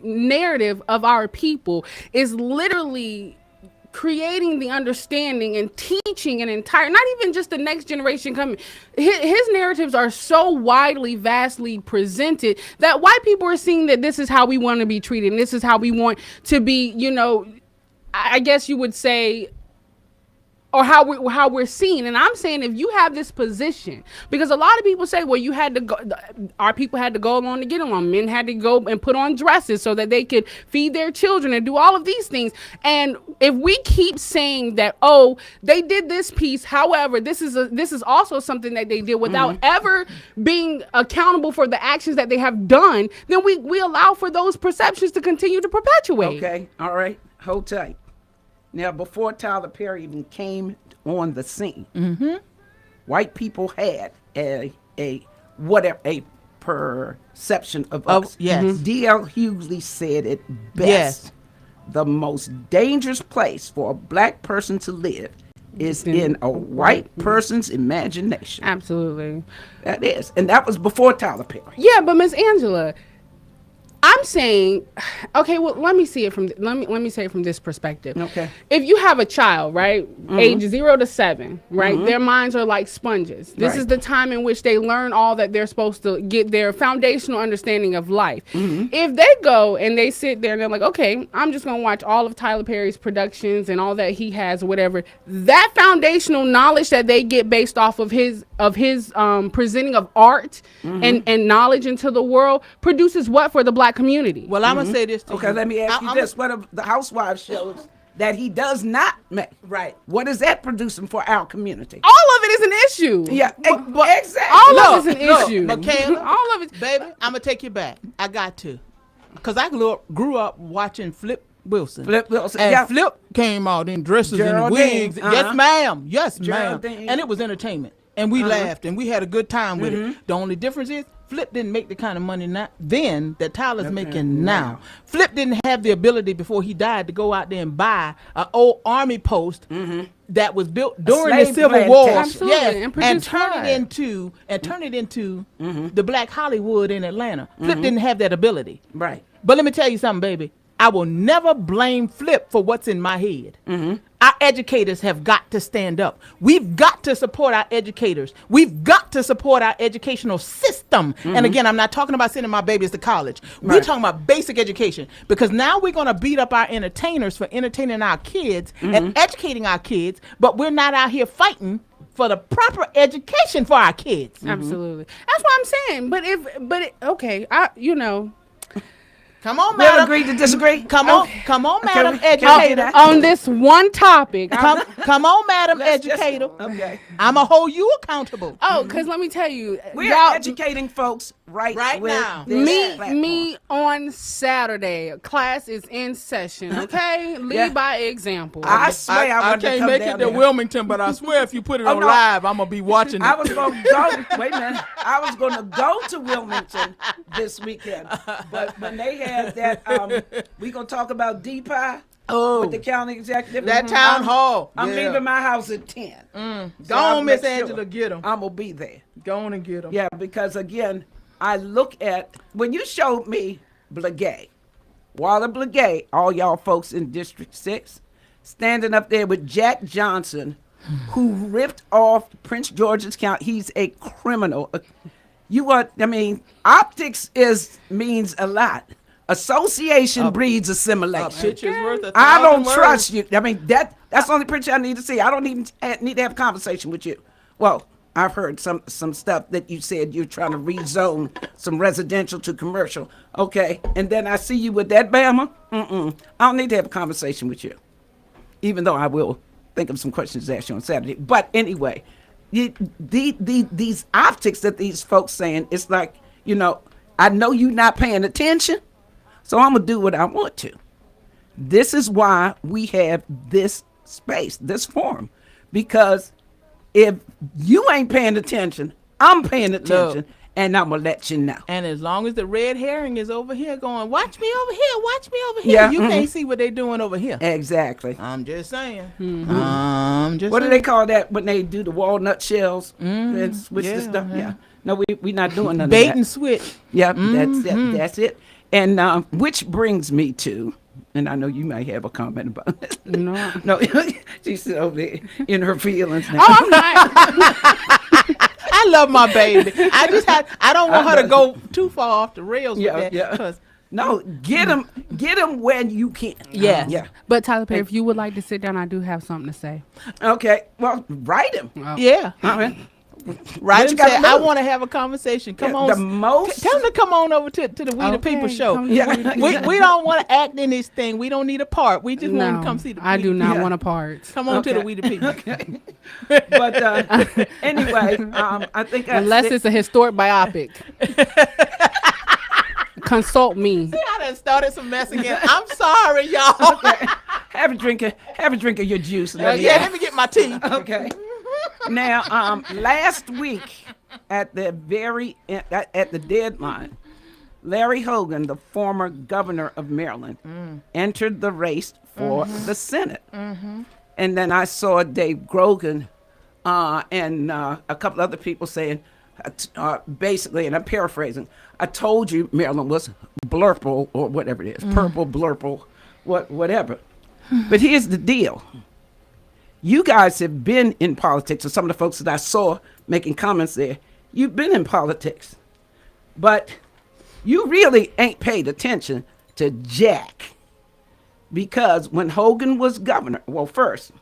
narrative of our people is literally creating the understanding and teaching an entire, not even just the next generation coming, his narratives are so widely, vastly presented that white people are seeing that this is how we want to be treated, and this is how we want to be, I guess you would say, or how we're seen. And I'm saying, if you have this position, because a lot of people say, well, you had to go, our people had to go along to get along. Men had to go and put on dresses so that they could feed their children and do all of these things. And if we keep saying that, oh, they did this piece, however, this is also something that they did without ever being accountable for the actions that they have done, then we allow for those perceptions to continue to perpetuate. Okay, all right, hold tight. Now, before Tyler Perry even came on the scene, white people had a perception of us. yes. D.L. Hughley said it best. Yes. The most dangerous place for a black person to live is in a white person's imagination. Absolutely. That is. And that was before Tyler Perry. Yeah, but Miss Angela, I'm saying, okay, well, let me say it from this perspective. Okay. If you have a child, right, age 0 to 7, right, their minds are like sponges. This Right. is the time in which they learn all that they're supposed to get, their foundational understanding of life. If they go and they sit there and they're like, okay, I'm just gonna watch all of Tyler Perry's productions and all that he has, or whatever, that foundational knowledge that they get based off of his presenting of art and knowledge into the world produces what for the black community? Well, I'm going to say this to you. Okay, let me ask you this. What of the Housewives shows that he does not make? Right. What is that producing for our community? All of it is an issue. Yeah, exactly. All of it is an issue. Michaela, All of it. baby, I'm going to take you back. I got to. Because I grew up watching Flip Wilson. Flip Wilson, And yeah. Flip came out in dresses Geraldine, and wigs. Yes, ma'am. Yes, ma'am. Geraldine. And it was entertainment. and we laughed and we had a good time with it. The only difference is Flip didn't make the kind of money then that Tyler's making now. Flip didn't have the ability before he died to go out there and buy an old army post that was built during the slave Civil War, plantation. Absolutely, yes, and and produce turn art. it into the Black Hollywood in Atlanta. Flip didn't have that ability. Right. But let me tell you something, baby. I will never blame Flip for what's in my head. Our educators have got to stand up. We've got to support our educators. We've got to support our educational system. And again, I'm not talking about sending my babies to college. We're talking about basic education, because now we're going to beat up our entertainers for entertaining our kids and educating our kids, but we're not out here fighting for the proper education for our kids. Absolutely. That's what I'm saying. Okay, Come on, We'll madam. agree to disagree. Come on, madam can we do educator. that? on this one topic. Come on, madam Let's just- educator. Okay. I'ma hold you accountable. Because let me tell you, We're y'all, educating folks right Right now. This me on Saturday. Class is in session. Okay, lead Yeah. by example. I swear I, wanted to can't come make down it to there. Wilmington, but I swear if you put it Oh, on no. live, I'm gonna be watching it. I was going to go. Wait a minute. I was going to go to Wilmington this weekend, but when they had that, we gonna talk about DPI with the county executive. That town hall. I'm Yeah. leaving my house at 10. Go on, Miss Angela, get 'em. I'm gonna be there. Go on and get them. Yeah, because again, I look at when you showed me Blagay, Walla Blagay, all y'all folks in District 6, standing up there with Jack Johnson, who ripped off Prince George's County. He's a criminal. Optics means a lot. Association breeds assimilation. Picture's worth a I don't thousand trust words. you. That's the only picture I need to see. I don't even need to have a conversation with you. Well, I've heard some stuff that you said you're trying to rezone some residential to commercial. Okay, and then I see you with that Bama. I don't need to have a conversation with you, even though I will think of some questions to ask you on Saturday. But anyway, these optics that these folks saying, it's like, I know you're not paying attention, so I'm gonna do what I want to. This is why we have this space, this forum, because if you ain't paying attention, I'm paying attention, and I'm gonna let you know. And as long as the red herring is over here going, watch me over here, watch me over here, Yeah, you can't see what they doing over here. Exactly. I'm just saying. What do they call that when they do the walnut shells and switch the Yeah, stuff? yeah. Yeah. No, we not doing none Bait of that. and switch. Yeah, that's it. And which brings me to, and I know you may have a comment about it. No. No, she's over there in her feelings now. Oh, I'm not. I love my baby. I don't want her to go too far off the rails Yeah, with that. yeah. 'Cause No, get them when you can. Yes. Yeah. But Tyler Perry, if you would like to sit down, I do have something to say. Okay. Well, write him. yeah. All right. Right. you And gotta say, know. I want to have a conversation. Come Yeah, on. the most- Tell them to come on over to the We the Okay, People show. come to Yeah. We the We don't want to act in this thing. We don't need a part. We just want No, to come see the I We do the not Yeah. want a part. Come on to the Okay. We the People. But anyway, I think Unless it's a historic biopic. Consult me. I done started some mess again. I'm sorry, y'all. have a drink of your juice. and let me Let me get my tea. Okay. Now, last week at the at the deadline, Larry Hogan, the former governor of Maryland, entered the race for the Senate. And then I saw Dave Grogan and a couple other people saying, basically, and I'm paraphrasing, I told you Maryland was blurple or whatever it is, purple, blurple, whatever. But here's the deal. You guys have been in politics, or some of the folks that I saw making comments there, you've been in politics. But you really ain't paid attention to Jack. Because when Hogan was governor, well, first,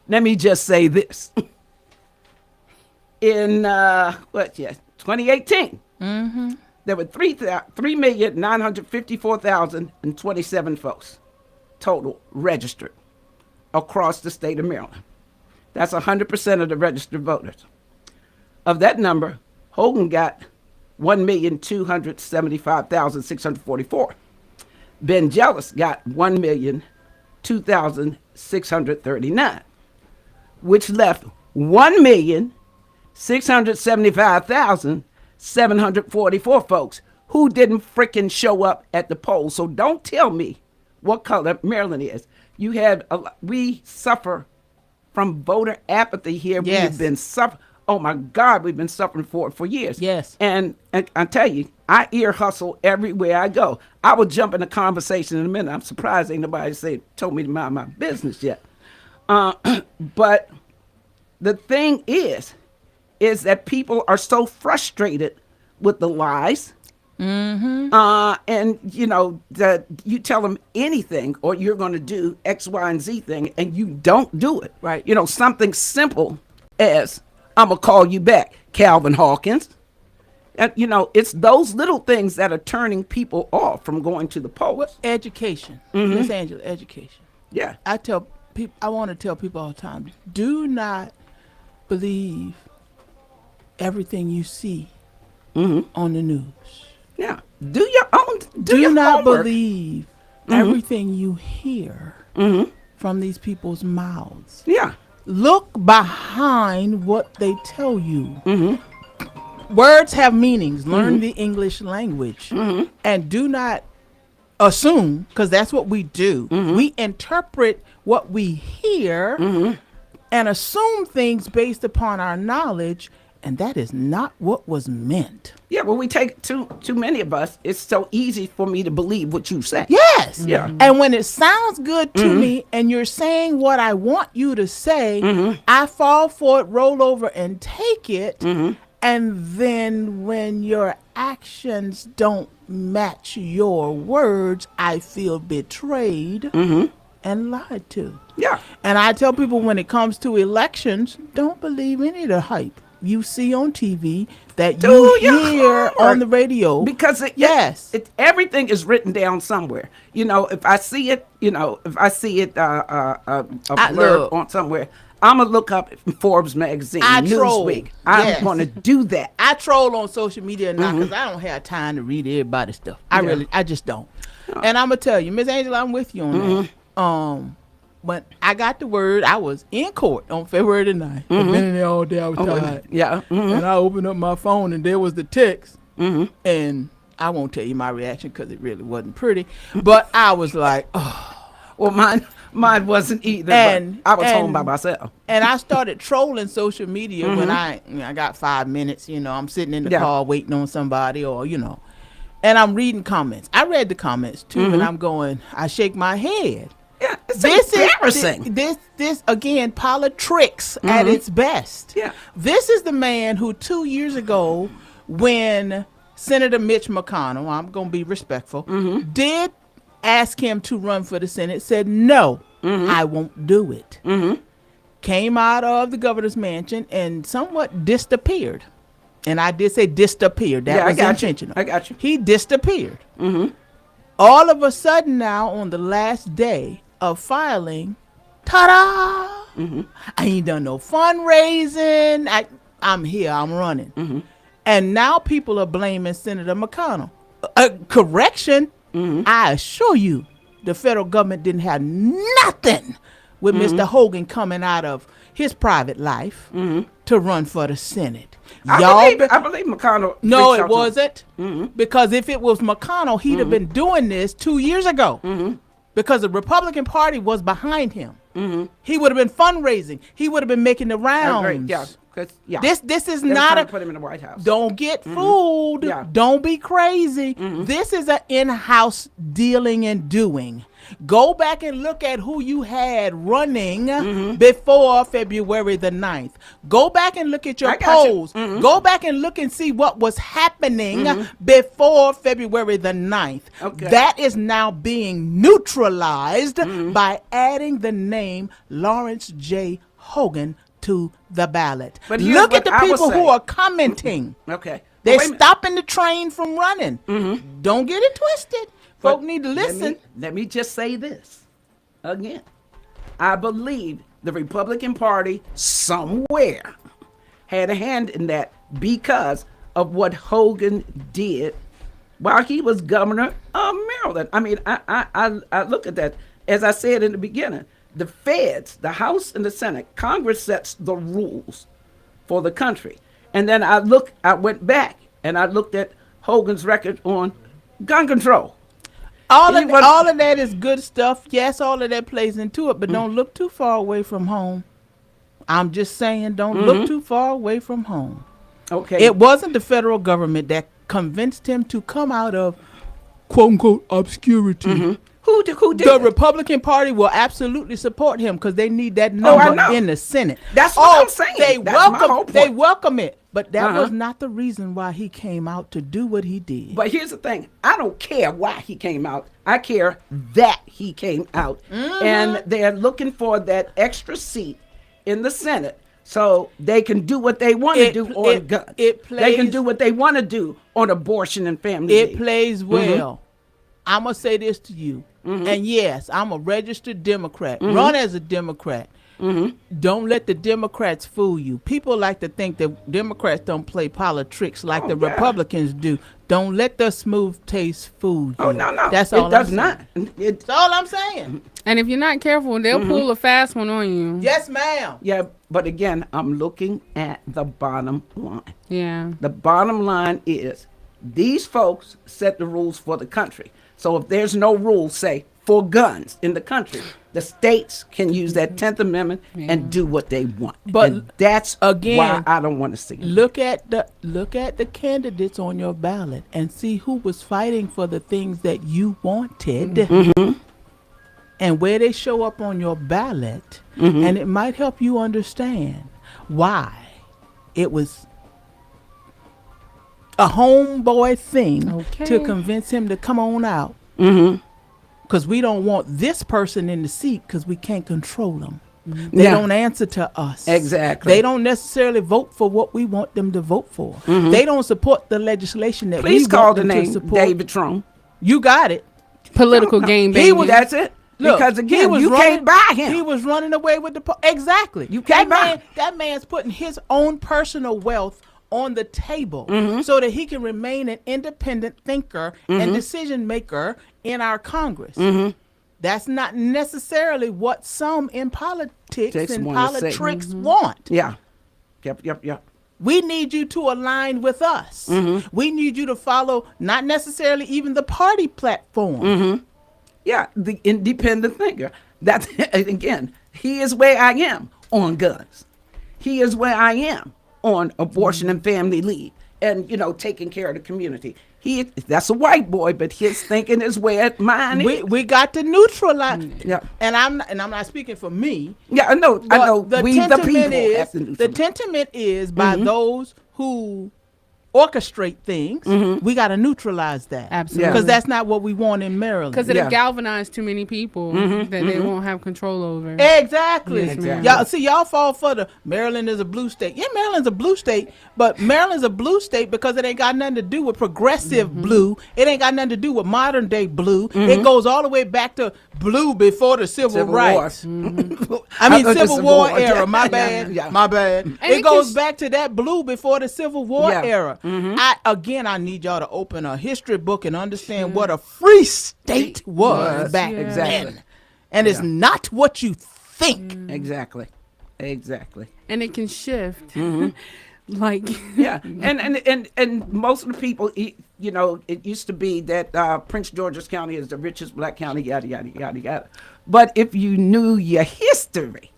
let me just say this. In 2018, there were 3,954,027 folks total registered across the state of Maryland. That's 100% of the registered voters. Of that number, Hogan got 1,275,644. Ben Jealous got 1,002,639, which left 1,600,000 675,744 folks who didn't freaking show up at the polls. So don't tell me what color Maryland is. We suffer from voter apathy here. Yes. We've been suffering. Oh my God, we've been suffering for years. Yes. And I tell you, I ear hustle everywhere I go. I will jump in a conversation in a minute. I'm surprised ain't nobody told me to mind my business yet. But the thing is that people are so frustrated with the lies. And that you tell them anything or you're going to do X, Y, and Z thing, and you don't do it. Right. Something simple as I'm gonna call you back, Calvin Hawkins. And it's those little things that are turning people off from going to the polls. Education, Miss Angela, education. Yeah. I want to tell people all the time: do not believe everything you see on the news. Yeah. Do your own. Do your not homework. believe everything you hear from these people's mouths. Yeah. Look behind what they tell you. Words have meanings. Learn the English language. And do not assume, because that's what we do. We interpret what we hear and assume things based upon our knowledge, and that is not what was meant. Yeah, well, we take too many of us. It's so easy for me to believe what you say. Yes. Yeah. And when it sounds good to me and you're saying what I want you to say, I fall for it, roll over and take it. And then when your actions don't match your words, I feel betrayed and lied to. Yeah. And I tell people when it comes to elections, don't believe any of the hype you see on TV that Do you your hear homework. on the radio. Because yes, everything is written down somewhere. If I see it, a blurb look. on somewhere, I'm gonna look up Forbes magazine, I troll. Newsweek. I'm Yes. gonna do that. I troll on social media now because I don't have time to read everybody's stuff. I just don't. And I'm gonna tell you, Miss Angela, I'm with you on that. When I got the word, I was in court on February the 9th. I've been in there all day. I was tired. Yeah. And I opened up my phone and there was the text. And I won't tell you my reaction because it really wasn't pretty. But I was like, oh. Well, mine wasn't either. And- but I was home and- by myself. And I started trolling social media when I got 5 minutes. I'm sitting in the car waiting on somebody or, and I'm reading comments. I read the comments too, and I'm going, I shake my head. Yeah, it's This embarrassing. is this again politics at its best. Yeah. This is the man who 2 years ago, when Senator Mitch McConnell, I'm gonna be respectful, did ask him to run for the Senate, said no, I won't do it. Came out of the governor's mansion and somewhat disappeared. And I did say disappeared. That was intentional. I got you. He disappeared. All of a sudden now, on the last day of filing, ta-da! I ain't done no fundraising. I'm here. I'm running. And now people are blaming Senator McConnell. Correction. I assure you, the federal government didn't have nothing with Mr. Hogan coming out of his private life to run for the Senate. I believe McConnell. No, reached it out to him. wasn't. Because if it was McConnell, he'd have been doing this 2 years ago. Because the Republican Party was behind him. He would have been fundraising. He would have been making the rounds. I agree. Yeah. 'Cause, yeah. This is They were not trying a. to put him in the White House. Don't get fooled. Yeah. Don't be crazy. This is an in-house dealing and doing. Go back and look at who you had running before February the 9th. Go back and look at your I got you. polls. Go back and look and see what was happening before February the 9th. Okay. That is now being neutralized by adding the name Lawrence J. Hogan to the ballot. But here's Look what at the I will people say. who are commenting. Okay. They're Wait a minute. stopping the train from running. Don't get it twisted. But Folk need to listen. Let me just say this again. I believe the Republican Party somewhere had a hand in that because of what Hogan did while he was governor of Maryland. I mean, I look at that. As I said in the beginning, the feds, the House and the Senate, Congress sets the rules for the country. And then I went back and I looked at Hogan's record on gun control. All He of, was- all of that is good stuff. Yes, all of that plays into it, but don't look too far away from home. I'm just saying, don't look too far away from home. Okay. It wasn't the federal government that convinced him to come out of quote unquote obscurity. Who did? The Republican Party will absolutely support him because they need that I number know. in the Senate. That's what I'm saying. They That's my whole welcome. They point. welcome it, but that Uh-huh. was not the reason why he came out to do what he did. But here's the thing. I don't care why he came out. I care that he came out. And they're looking for that extra seat in the Senate so they can do what they want to It do pl- on it- guns. it They can plays- do what they want to do on abortion and family It leave. plays well. I'm going to say this to you. And yes, I'm a registered Democrat. Run as a Democrat. Don't let the Democrats fool you. People like to think that Democrats don't play politics like the yeah. Republicans do. Don't let the smooth taste fool you. Oh, no. That's it all does I'm not. saying. It, That's all I'm saying. And if you're not careful, they'll pull a fast one on you. Yes, ma'am. yeah, but again, I'm looking at the bottom line. Yeah. The bottom line is these folks set the rules for the country. So if there's no rules, say, for guns in the country, the states can use that 10th Amendment and do what they want. But and that's again, why I don't want to see it. Look at the candidates on your ballot and see who was fighting for the things that you wanted. And where they show up on your ballot, and it might help you understand why it was a homeboy thing to Okay. convince him to come on out. Because we don't want this person in the seat because we can't control them. They Yeah. don't answer to us. Exactly. They don't necessarily vote for what we want them to vote for. They don't support the legislation that Please we call want the them to name support. David Trump. You got it. Political game He banging. was- That's it. Look, because he again, was you running- can't buy him. He was running away with the exactly. You can't buy him. That man's putting his own personal wealth on the table Mm-hmm. so that he can remain an independent thinker and decision maker in our Congress. Mm-hmm. That's not necessarily what some in politics Just and wanna say. politics want. Yeah. Yep. We need you to align with us. Mm-hmm. We need you to follow not necessarily even the party platform. Mm-hmm. Yeah, the independent thinker. That's again, he is where I am on guns. He is where I am on abortion and family leave, and taking care of the community. That's a white boy, but his thinking is where mine is. We got to neutralize. Yeah. And I'm not speaking for me. Yeah, I know. But We the people is have to do the something. tentiment is by those who orchestrate things. We got to neutralize that. Absolutely. Because that's not what we want in Maryland. Because it'll Yeah. galvanize too many people that they won't have control over. Exactly. Yes, ma'am. Y'all fall for the Maryland is a blue state. Yeah, Maryland's a blue state, but Maryland's a blue state because it ain't got nothing to do with progressive blue. It ain't got nothing to do with modern day blue. It goes all the way back to blue before the civil rights. I mean, thought the Civil War era. yeah, My yeah, bad. yeah. My bad. And It it goes can- back to that blue before the Civil War Yeah. era. I need y'all to open a history book and understand what a free state was Was. back Exactly. then. And it's not what you think. Exactly. And it can shift. Like, Yeah, and most of the people, it used to be that Prince George's County is the richest black county, yada yada yada yada. But if you knew your history,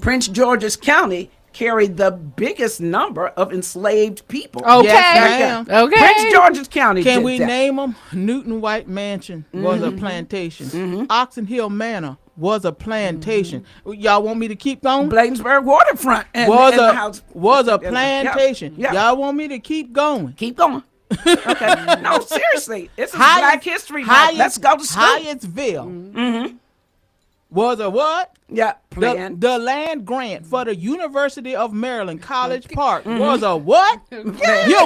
Prince George's County carried the biggest number of enslaved people. okay. Yes, ma'am. Okay. Prince George's County. Can did we that. name them? Newton White Mansion was a plantation. Oxon Hill Manor was a plantation. Y'all want me to keep going? Bladensburg waterfront and, Was and the a house was a plantation. Yeah. Y'all want me to keep going? Keep going. Okay. No, seriously, this is Black History Month. Let's go to school. Hyattsville was a what? Yeah, plan. The land grant for the University of Maryland College Park was a what? You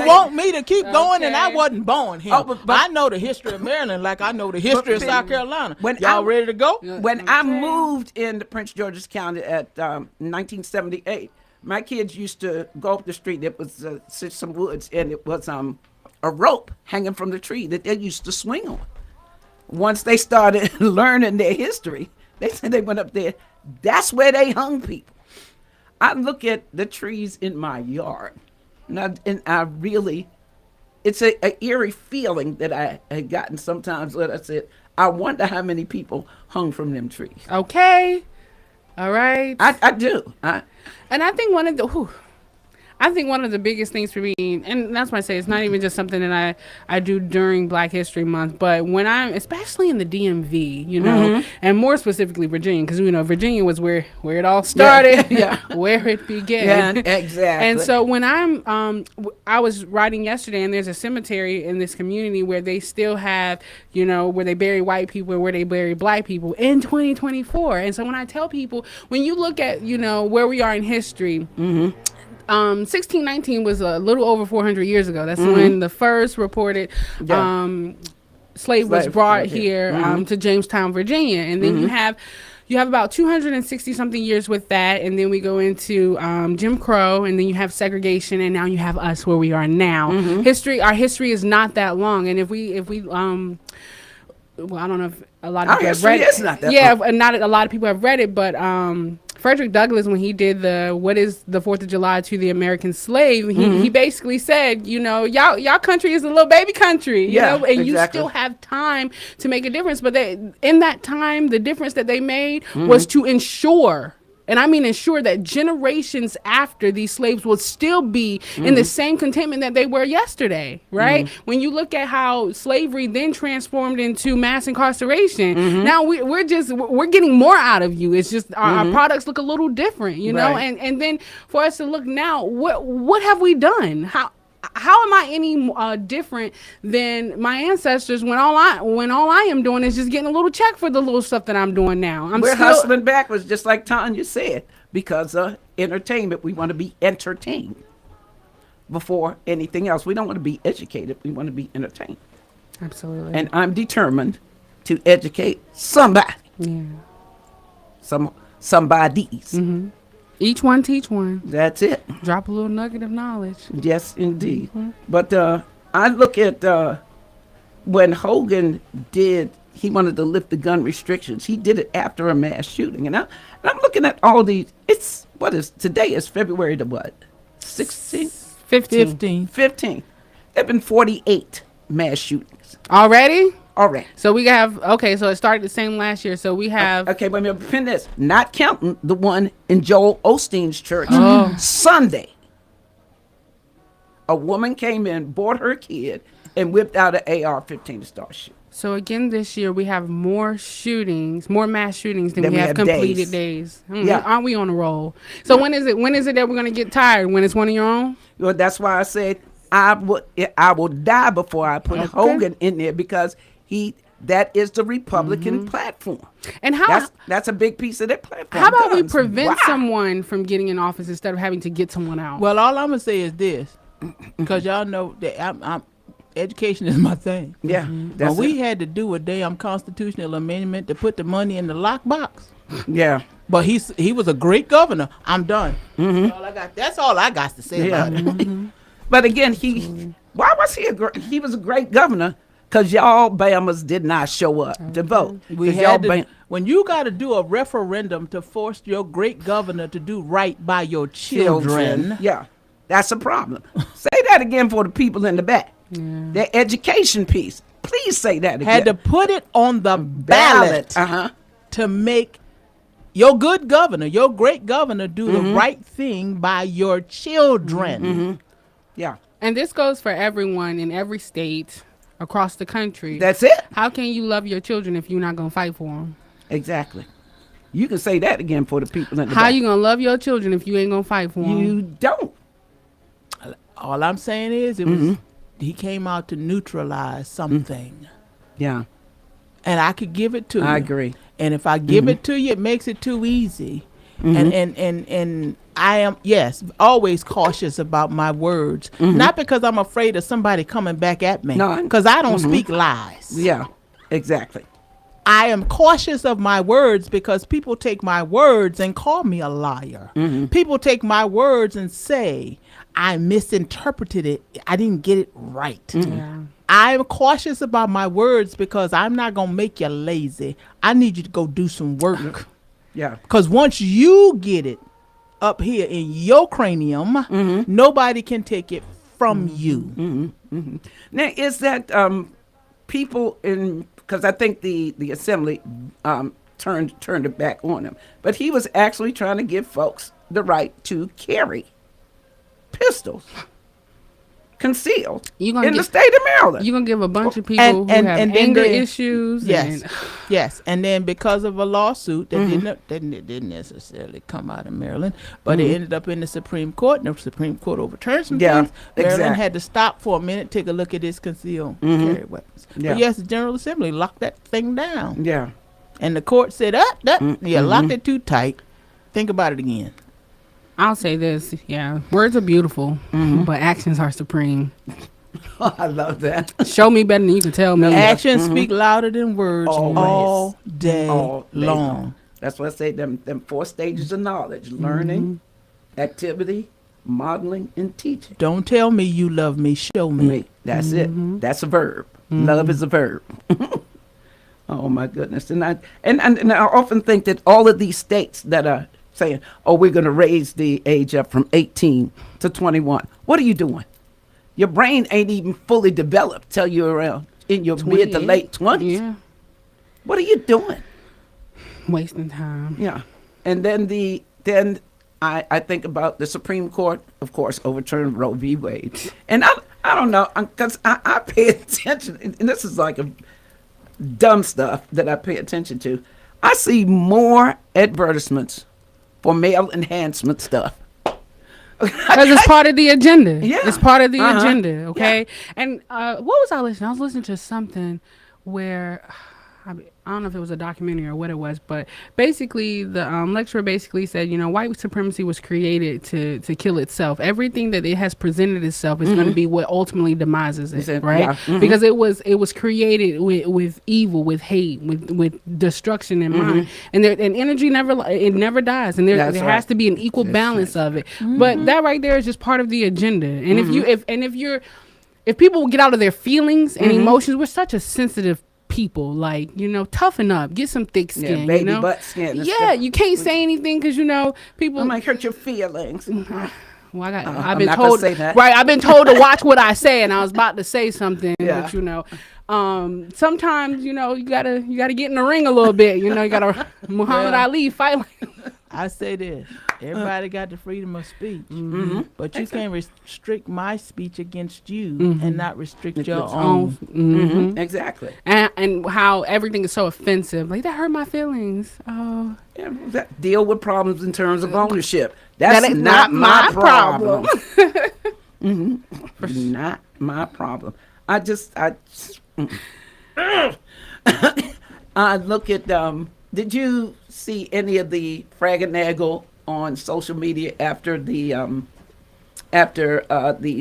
want me to keep going, and I Okay. wasn't born here. Oh, but- I know the history of Maryland like I know the history of But- South Carolina. When Y'all I- ready to go? When I moved into Prince George's County at 1978, my kids used to go up the street. It was some woods, and it was a rope hanging from the tree that they used to swing on. Once they started learning their history, they said they went up there. That's where they hung people. I look at the trees in my yard And I really, it's a eerie feeling that I had gotten sometimes when I said, I wonder how many people hung from them trees. Okay. All right. I do. And I think one of the biggest things for me, and that's why I say it's not even just something that I do during Black History Month, but when I'm, especially in the DMV, you know, and more specifically Virginia, because, you know, Virginia was where it all started, where it began. Yeah, exactly. And so when I was riding yesterday, and there's a cemetery in this community where they still have, you know, where they bury white people and where they bury Black people in 2024. And so when I tell people, when you look at, you know, where we are in history, 1619 was a little over 400 years ago. That's when the first reported slave was brought here to Jamestown, Virginia. And then you have about 260 something years with that, and then we go into Jim Crow, and then you have segregation, and now you have us where we are now. Our history is not that long, and if we well, I don't know if a lot of people have read it. Not that long. Not a lot of people have read it, but Frederick Douglass, when he did what is the 4th of July to the American slave, he basically said, you know, y'all country is a little baby country, you know, and you still have time to make a difference. But in that time, the difference that they made was to ensure, and I mean ensure, that generations after these slaves will still be in the same contentment that they were yesterday, right? When you look at how slavery then transformed into mass incarceration, now we're getting more out of you. It's just our products look a little different, you know? And then for us to look now, what have we done? How am I any different than my ancestors when all I am doing is just getting a little check for the little stuff that I'm doing now? We're hustling backwards, just like Tanya said, because entertainment. We want to be entertained before anything else. We don't want to be educated. We want to be entertained. Absolutely. And I'm determined to educate somebody. Yeah. Somebodies. Each one teach one. That's it. Drop a little nugget of knowledge. Yes, indeed. But I look at when Hogan he wanted to lift the gun restrictions. He did it after a mass shooting. And I'm looking at all these. Today is February the what? 16th? 15. 15. There have been 48 mass shootings. Already? Already. So we have, so it started the same last year. So we have. Okay, wait a minute. Pin this. Not counting the one in Joel Osteen's church. Sunday. A woman came in, bought her kid, and whipped out an AR-15 to start shooting. So again, this year we have more mass shootings than we have completed days. Aren't we on a roll? So when is it that we're going to get tired? When it's one of your own? Well, that's why I said I will die before I put Hogan in there, because that is the Republican platform. And that's a big piece of their platform. How about we prevent someone from getting in office instead of having to get someone out? Well, all I'm gonna say is this, because y'all know that education is my thing. Yeah. But we had to do a damn constitutional amendment to put the money in the lockbox. Yeah. But he was a great governor. I'm done. That's all I got to say about it. But again, why was he was a great governor? Because y'all Bamas did not show up to vote. When you got to do a referendum to force your great governor to do right by your children. Yeah, that's a problem. Say that again for the people in the back. The education piece. Please say that again. Had to put it on the ballot to make your good governor, your great governor, do the right thing by your children. Yeah. And this goes for everyone in every state across the country. That's it. How can you love your children if you're not going to fight for them? Exactly. You can say that again for the people in the How back. you going to love your children if you ain't going to fight for them? You don't. All I'm saying is he came out to neutralize something. Yeah. And I could give it to you. I agree. And if I give it to you, it makes it too easy. And I am, always cautious about my words. Not because I'm afraid of somebody coming back at me. No. Because I don't speak lies. Yeah, exactly. I am cautious of my words because people take my words and call me a liar. People take my words and say, I misinterpreted it. I didn't get it right. Yeah. I'm cautious about my words because I'm not going to make you lazy. I need you to go do some work. Yeah. Because once you get it up here in your cranium, nobody can take it from you. Now, is that people in, because I think the assembly turned it back on him, but he was actually trying to give folks the right to carry pistols concealed You gonna in the get- state of Maryland. You're gonna give a bunch of people who have then anger they- issues. Yes, and- yes, and then because of a lawsuit that didn't necessarily come out of Maryland, but it ended up in the Supreme Court, and the Supreme Court overturned some Yeah, things. Maryland exactly. had to stop for a minute, take a look at this concealed carry weapons. Yeah. But yes, the General Assembly locked that thing down, Yeah. and the court said, you locked it too tight. Think about it again. I'll say this, yeah, words are beautiful, but actions are supreme. I love that. Show me better than you can tell me. Actions speak louder than words Always. all day All day long. That's what I say, them 4 stages of knowledge: learning, activity, modeling, and teaching. Don't tell me you love me, show me. That's it. That's a verb. Love is a verb. Oh my goodness. And I often think that all of these states that are saying, oh, we're going to raise the age up from 18 to 21. What are you doing? Your brain ain't even fully developed till you're around in your mid to 28. late 20s. Yeah, What are you doing? wasting time. Yeah. And then I think about the Supreme Court, of course, overturned Roe v. Wade. And I don't know, because I pay attention, and this is like a dumb stuff that I pay attention to. I see more advertisements for male enhancement stuff. Because it's part of the agenda. Yeah. It's part of the Uh-huh. agenda, okay? And what was I listening? I was listening to something where I don't know if it was a documentary or what it was, but basically the lecturer basically said, white supremacy was created to kill itself. Everything that it has presented itself is going to be what ultimately demises it, said, right? yeah, Because it was created with evil, with hate, with destruction in mind, and energy never dies, and there That's has right. to be an equal That's balance of it. But that right there is just part of the agenda. And if people get out of their feelings and emotions, we're such a sensitive people, toughen up, get some thick skin, Yeah, baby butt skin and Yeah, stuff. you can't say anything because people. I might hurt your feelings. Well, I've I'm been not gonna told, say that. right? I've been told to watch what I say, and I was about to say something, Yeah. but sometimes you gotta get in the ring a little bit. You gotta Muhammad Ali fight. I say this: everybody got the freedom of speech, but you can't restrict my speech against you and not restrict your own. Exactly. And how everything is so offensive. Like, that hurt my feelings. Oh, Yeah, deal with problems in terms of ownership. That's That is not my problem. problem. Not my problem. I look at did you see any of the frag-a-naggle on social media after the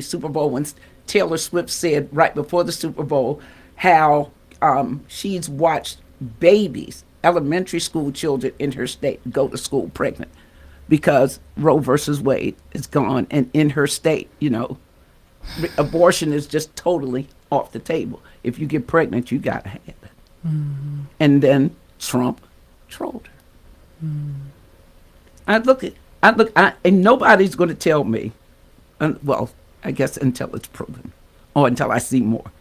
Super Bowl when Taylor Swift said right before the Super Bowl how she's watched babies, elementary school children in her state go to school pregnant because Roe versus Wade is gone, and in her state, abortion is just totally off the table. If you get pregnant, you gotta have it. And then Trump trolled her. And nobody's going to tell me, well, I guess until it's proven, or until I see more,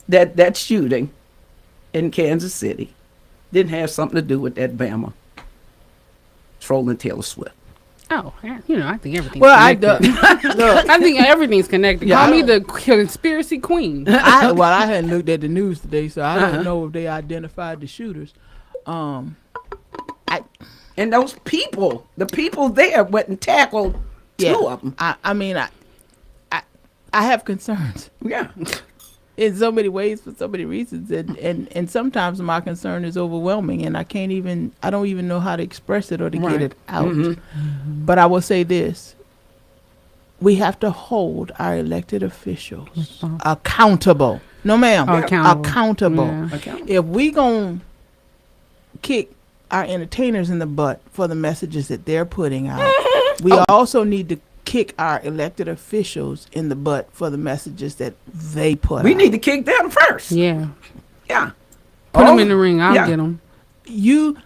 that shooting in Kansas City didn't have something to do with that Bama trolling Taylor Swift. Oh, yeah, I think everything's Well, connected. I think everything's connected. Yeah, Call I me the conspiracy queen. I hadn't looked at the news today, so I don't know if they identified the shooters. And those people, the people there went and tackled two of them. I have concerns Yeah. in so many ways for so many reasons, and sometimes my concern is overwhelming, and I don't even know how to express it or to get it out. But I will say this: we have to hold our elected officials accountable. No, ma'am, accountable. Yeah. Accountable. If we gonna kick our entertainers in the butt for the messages that they're putting out, we also need to kick our elected officials in the butt for the messages that they put We out. need to kick them first. Yeah. Yeah. Put them in the ring. I'll get them.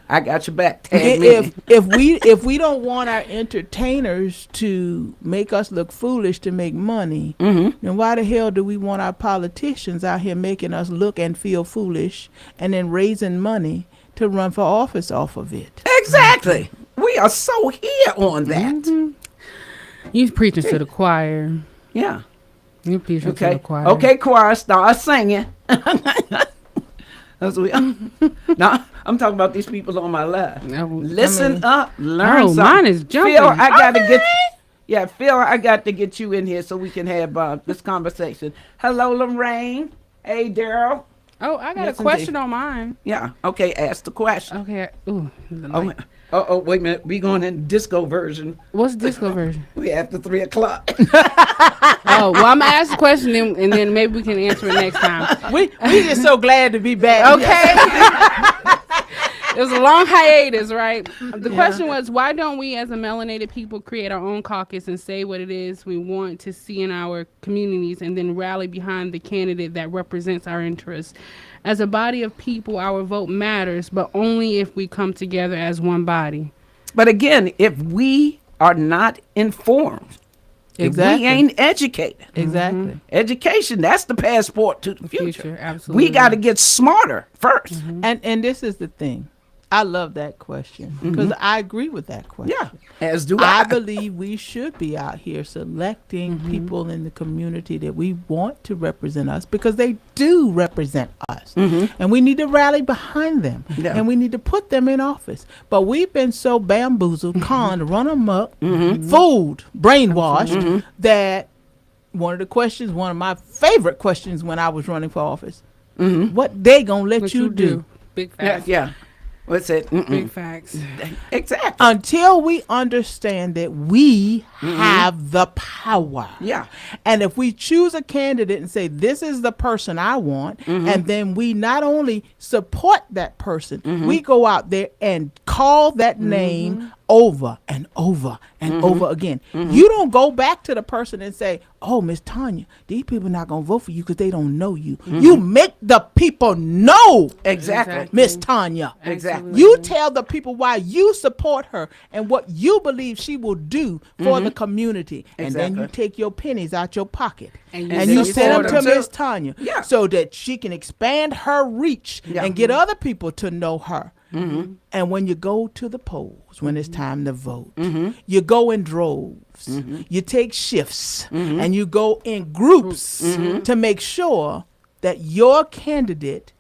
I got your back. Tag me. if we don't want our entertainers to make us look foolish to make money, then why the hell do we want our politicians out here making us look and feel foolish and then raising money to run for office off of it? Exactly. We are so here on that. You preaching to the choir. Yeah. You preaching to Okay. the choir. Okay, choir, start singing. That's what now I'm talking about these people on my left. Listen up, learn Oh, something. mine is jumping. Phil, I got to get you in here so we can have this conversation. Hello, Lorraine. Hey, Daryl. Oh, I got Yes, a question indeed. on mine. Yeah. Okay, ask the question. Okay. Ooh. the Oh, light. wait a minute. We going in disco version. What's disco version? We after 3 o'clock. Oh, well, I'm gonna ask the question and then maybe we can answer it next time. We just so glad to be back. Okay. It was a long hiatus, right? The question was, why don't we as a melanated people create our own caucus and say what it is we want to see in our communities and then rally behind the candidate that represents our interests? As a body of people, our vote matters, but only if we come together as one body. But again, if we are not informed, Exactly. if we ain't educated, Exactly. education, that's the passport to the future. Future, absolutely. We got to get smarter first. And this is the thing. I love that question because I agree with that question. Yeah, as do I I. believe we should be out here selecting people in the community that we want to represent us because they do represent us. And we need to rally behind them. Yeah. And we need to put them in office. But we've been so bamboozled, conned, run amok, fooled, brainwashed that one of my favorite questions when I was running for office, what they gonna let What you do? Big Yeah, facts. yeah. What's it? Big facts. Exactly. Until we understand that we have the power. Yeah. And if we choose a candidate and say, this is the person I want, and then we not only support that person, we go out there and call that name over and over and over again. You don't go back to the person and say, oh, Miss Tanya, these people not going to vote for you because they don't know you. You make the people know Exactly. Miss Tanya. Exactly. You tell the people why you support her and what you believe she will do for the community. And then you Exactly. take your pennies out your pocket And and you send them support to her. Miss Tanya Yeah. so that she can expand her reach Yeah. and get other people to know her. And when you go to the polls, when it's time to vote, you go in droves, you take shifts, and you go in groups to make sure that your candidate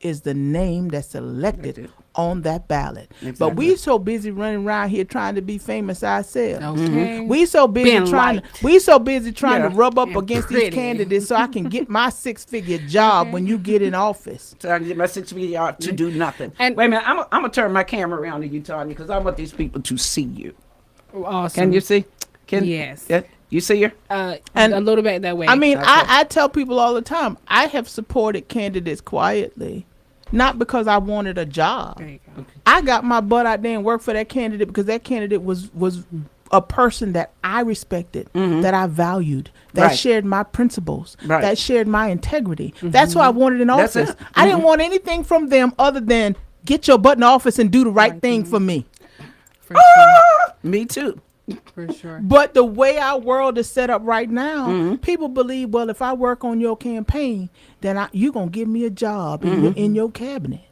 is the name that's selected on that ballot. But Exactly. we so busy running around here trying to be famous ourselves. Okay. We so busy Being trying liked. to Yeah. rub up And against pretty. these candidates so I can get my 6-figure job when you get in office. So I can get my 6 feet out to do nothing. And- Wait a minute. I'm gonna turn my camera around to you, Tanya, because I want these people to see you. Awesome. Can you see? Yes. Yeah, you see her? And- a little bit that way. I mean, Okay. I tell people all the time, I have supported candidates quietly, not because I wanted a job. There you go. I got my butt out there and worked for that candidate because that candidate was a person that I respected, that I valued, that Right. shared my principles, Right. that shared my integrity. That's who I wanted in That's office. it. I didn't want anything from them other than get your butt in office and do the right thing for me. For sure. Me too. For sure. But the way our world is set up right now, people believe, well, if I work on your campaign, then you're going to give me a job in your cabinet.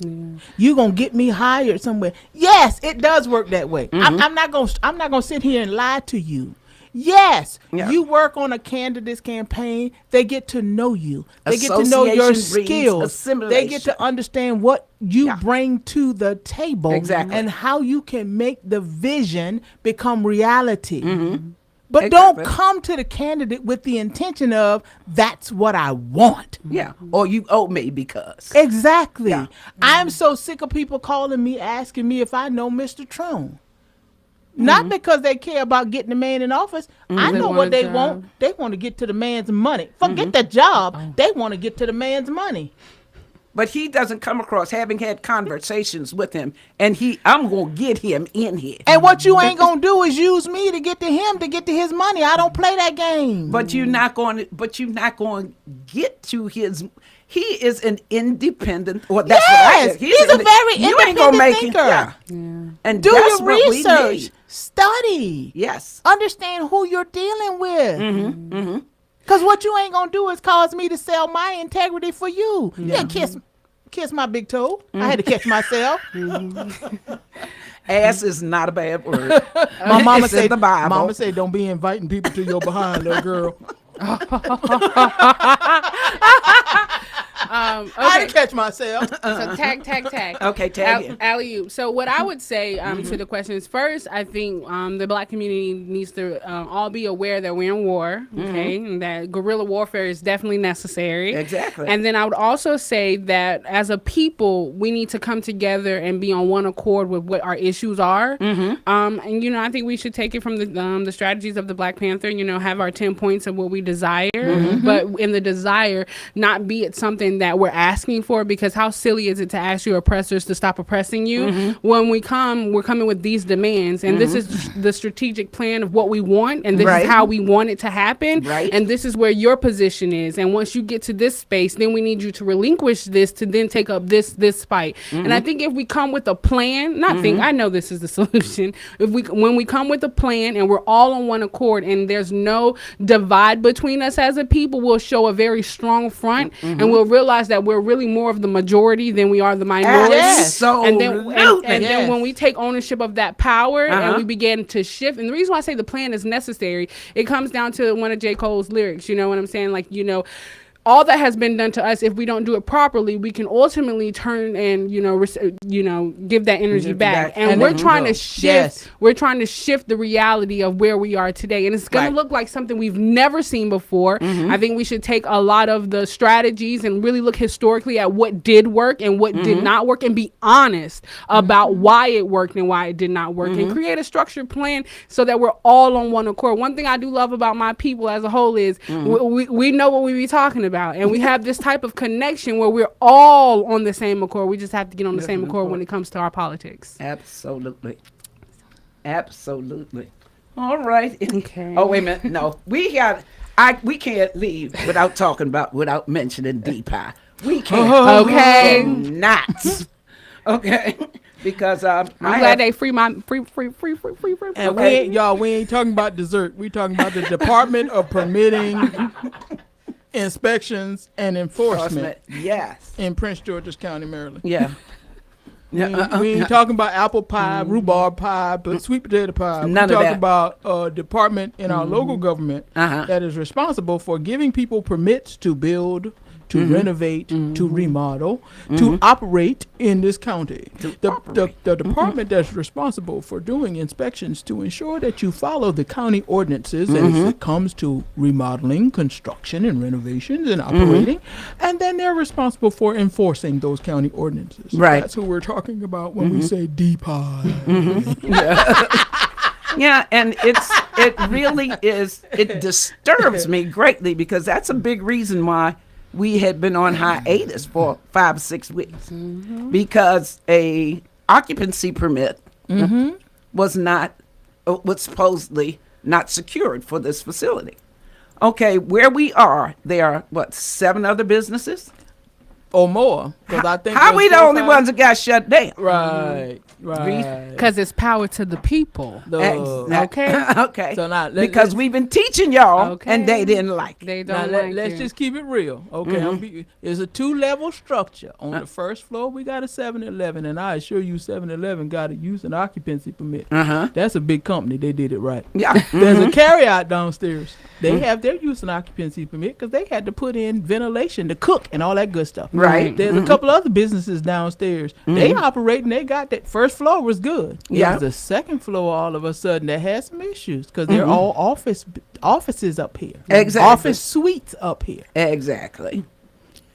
You're going to get me hired somewhere. Yes, it does work that way. I'm not going to sit here and lie to you. Yes, Yeah. you work on a candidate's campaign. They get to know you. They get to know your Association breeds skills. They assimilation. get to understand what you Yeah. bring to the table Exactly. and how you can make the vision become reality. But Exactly. don't come to the candidate with the intention of, that's what I want. Yeah. Or you owe me because. Exactly. Yeah. I'm so sick of people calling me, asking me if I know Mr. Trone. Not because they care about getting the man in office. I They know want what a they job. want. They want to get to the man's money. Forget the job. They want to get to the man's money. but he doesn't come across having had conversations with him, and I'm gonna get him in here. And what you ain't gonna do is use me to get to him to get to his money. I don't play that game. But you're not going to get to his. He is an independent. Or that's what I Yes, said. he's a very you ain't gonna independent make thinker. It, and Do that's your what we research, need. study, Yes. understand who you're dealing with. Because what you ain't gonna do is cause me to sell my integrity for you. Yeah, kiss my big toe. I had to catch myself. Ass is not a bad word. My mama It's in said, the Bible. "Mama said, don't be inviting people to your behind, little girl." I had Okay. to catch myself. So tag. Okay, tag in. Alley-oop. So what I would say to the question is, first, I think the Black community needs to all be aware that we're in war, okay, and that guerrilla warfare is definitely necessary. Exactly. And then I would also say that as a people, we need to come together and be on one accord with what our issues are. And I think we should take it from the strategies of the Black Panther. Have our 10 points of what we desire, but in the desire, not be it something that we're asking for, because how silly is it to ask your oppressors to stop oppressing you? When we're coming with these demands, and this is the strategic plan of what we want, and this Right. is how we want it to happen, Right. and this is where your position is. And once you get to this space, then we need you to relinquish this to then take up this fight. And I think if we come with a plan, I know this is the solution. When we come with a plan and we're all on one accord, and there's no divide between us as a people, we'll show a very strong front, and we'll realize that we're really more of the majority than we are the minority. And then Yes. when we take ownership of that power and we begin to shift, and the reason why I say the plan is necessary, it comes down to one of J. Cole's lyrics. You know what I'm saying? Like, all that has been done to us, if we don't do it properly, we can ultimately turn and give that energy back. And we're trying to shift. Yes. We're trying to shift the reality of where we are today, and it's going Right. to look like something we've never seen before. I think we should take a lot of the strategies and really look historically at what did work and what did not work, and be honest about why it worked and why it did not work, and create a structured plan so that we're all on one accord. One thing I do love about my people as a whole is we know what we be talking about, and we have this type of connection where we're all on the same accord. We just have to get on the same accord when it comes to our politics. Absolutely. All right. Okay. Oh, wait a minute. No, we can't leave without mentioning D-Pie. We can't. Okay. Not. Okay. Because I'm glad they free. And Okay. we ain't talking about dessert. We talking about the Department of Permitting, Inspections, and Enforcement Yes. in Prince George's County, Maryland. Yeah. We ain't talking about apple pie, rhubarb pie, but sweet potato pie. None We're of talking that. about a department in our local government that is responsible for giving people permits to build, to renovate, to remodel, to operate in this county. The department that's responsible for doing inspections to ensure that you follow the county ordinances as it comes to remodeling, construction, and renovations and operating. And then they're responsible for enforcing those county ordinances. Right. That's who we're talking about when we say D-Pie. Yeah, and it really is. It disturbs me greatly, because that's a big reason why we had been on hiatus for 5 or 6 weeks, because a occupancy permit was supposedly not secured for this facility. Okay, where we are, there are 7 other businesses. Or more. 'Cause I think How there's we the 4 or only 5. ones that got shut down? Right. Because it's power to the people. Okay. Okay. So now because we've been teaching y'all, Okay. and they didn't like it. They Now don't like let's it. just keep it real, okay? It's a 2-level structure. On the first floor, we got a 7-Eleven, and I assure you, 7-Eleven got a use and occupancy permit. That's a big company. They did it right. Yeah. There's a carryout downstairs. They have their use and occupancy permit because they had to put in ventilation to cook and all that good stuff. Right. There's a couple other businesses downstairs. They operate and they got that. First floor was good. Yeah. It was the second floor all of a sudden that had some issues because they're all offices up here. Exactly. Office suites up here. Exactly.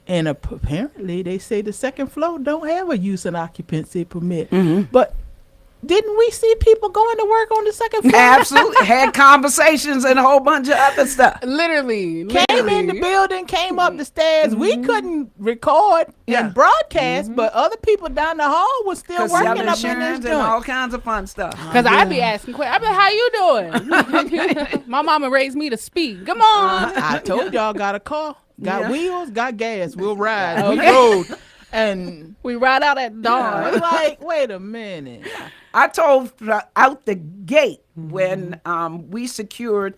And apparently they say the second floor don't have a use and occupancy permit. But Didn't we see people going to work on the second floor? Absolutely. Had conversations and a whole bunch of other stuff. Literally. Came in the building, came up the stairs. We couldn't record Yeah. and broadcast, but other people down the hall was still Cause working selling up in this insurance and all joint. kinds of fun stuff. Because I'd be asking questions. I'd be like, how you doing? My mama raised me to speak. Come on. I told y'all got a car, got Yeah. wheels, got gas. We'll ride. We Okay. rode. And We ride out at I dawn. was like, wait a minute. I told her out the gate when we secured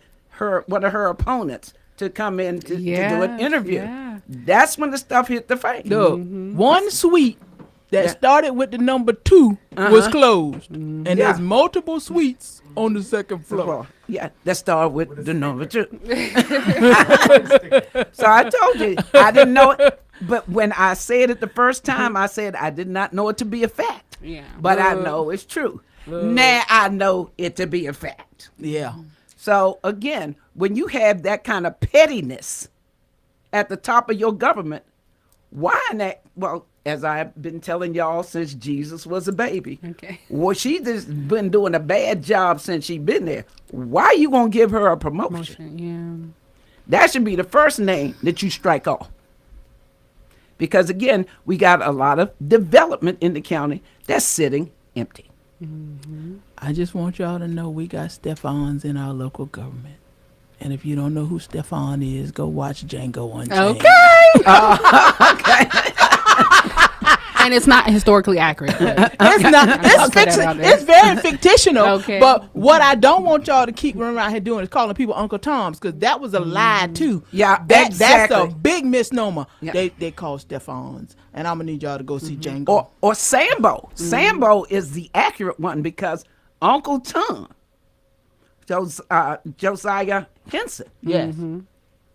one of her opponents to come in to do an interview. Yeah. That's when the stuff hit the fan. Look, one suite that Yeah. started with the number 2 was closed. And Yeah. there's multiple suites on the second floor. Well, yeah, that started with the number 2. So I told you, I didn't know it. But when I said it the first time, I said I did not know it to be a fact. Yeah. But I know it's true. Now I know it to be a fact. Yeah. So again, when you have that kind of pettiness at the top of your government, why not? Well, as I've been telling y'all since Jesus was a baby, Okay. well, she just been doing a bad job since she been there. Why you gonna give her a promotion? Yeah. That should be the first name that you strike off. Because again, we got a lot of development in the county that's sitting empty. I just want y'all to know we got Stephans in our local government. And if you don't know who Stefan is, go watch Django Unchained. Okay. And it's not historically accurate. but- It's not. I'll put that out there. It's very fictional. Okay. But what I don't want y'all to keep running around here doing is calling people Uncle Toms, because that was a lie too. Yeah, That's exactly. a big misnomer. Yeah. They call Stephans, and I'm gonna need y'all to go see Django. Or Sambo. Sambo is the accurate one because Uncle Tom, Josiah Henson, Yes.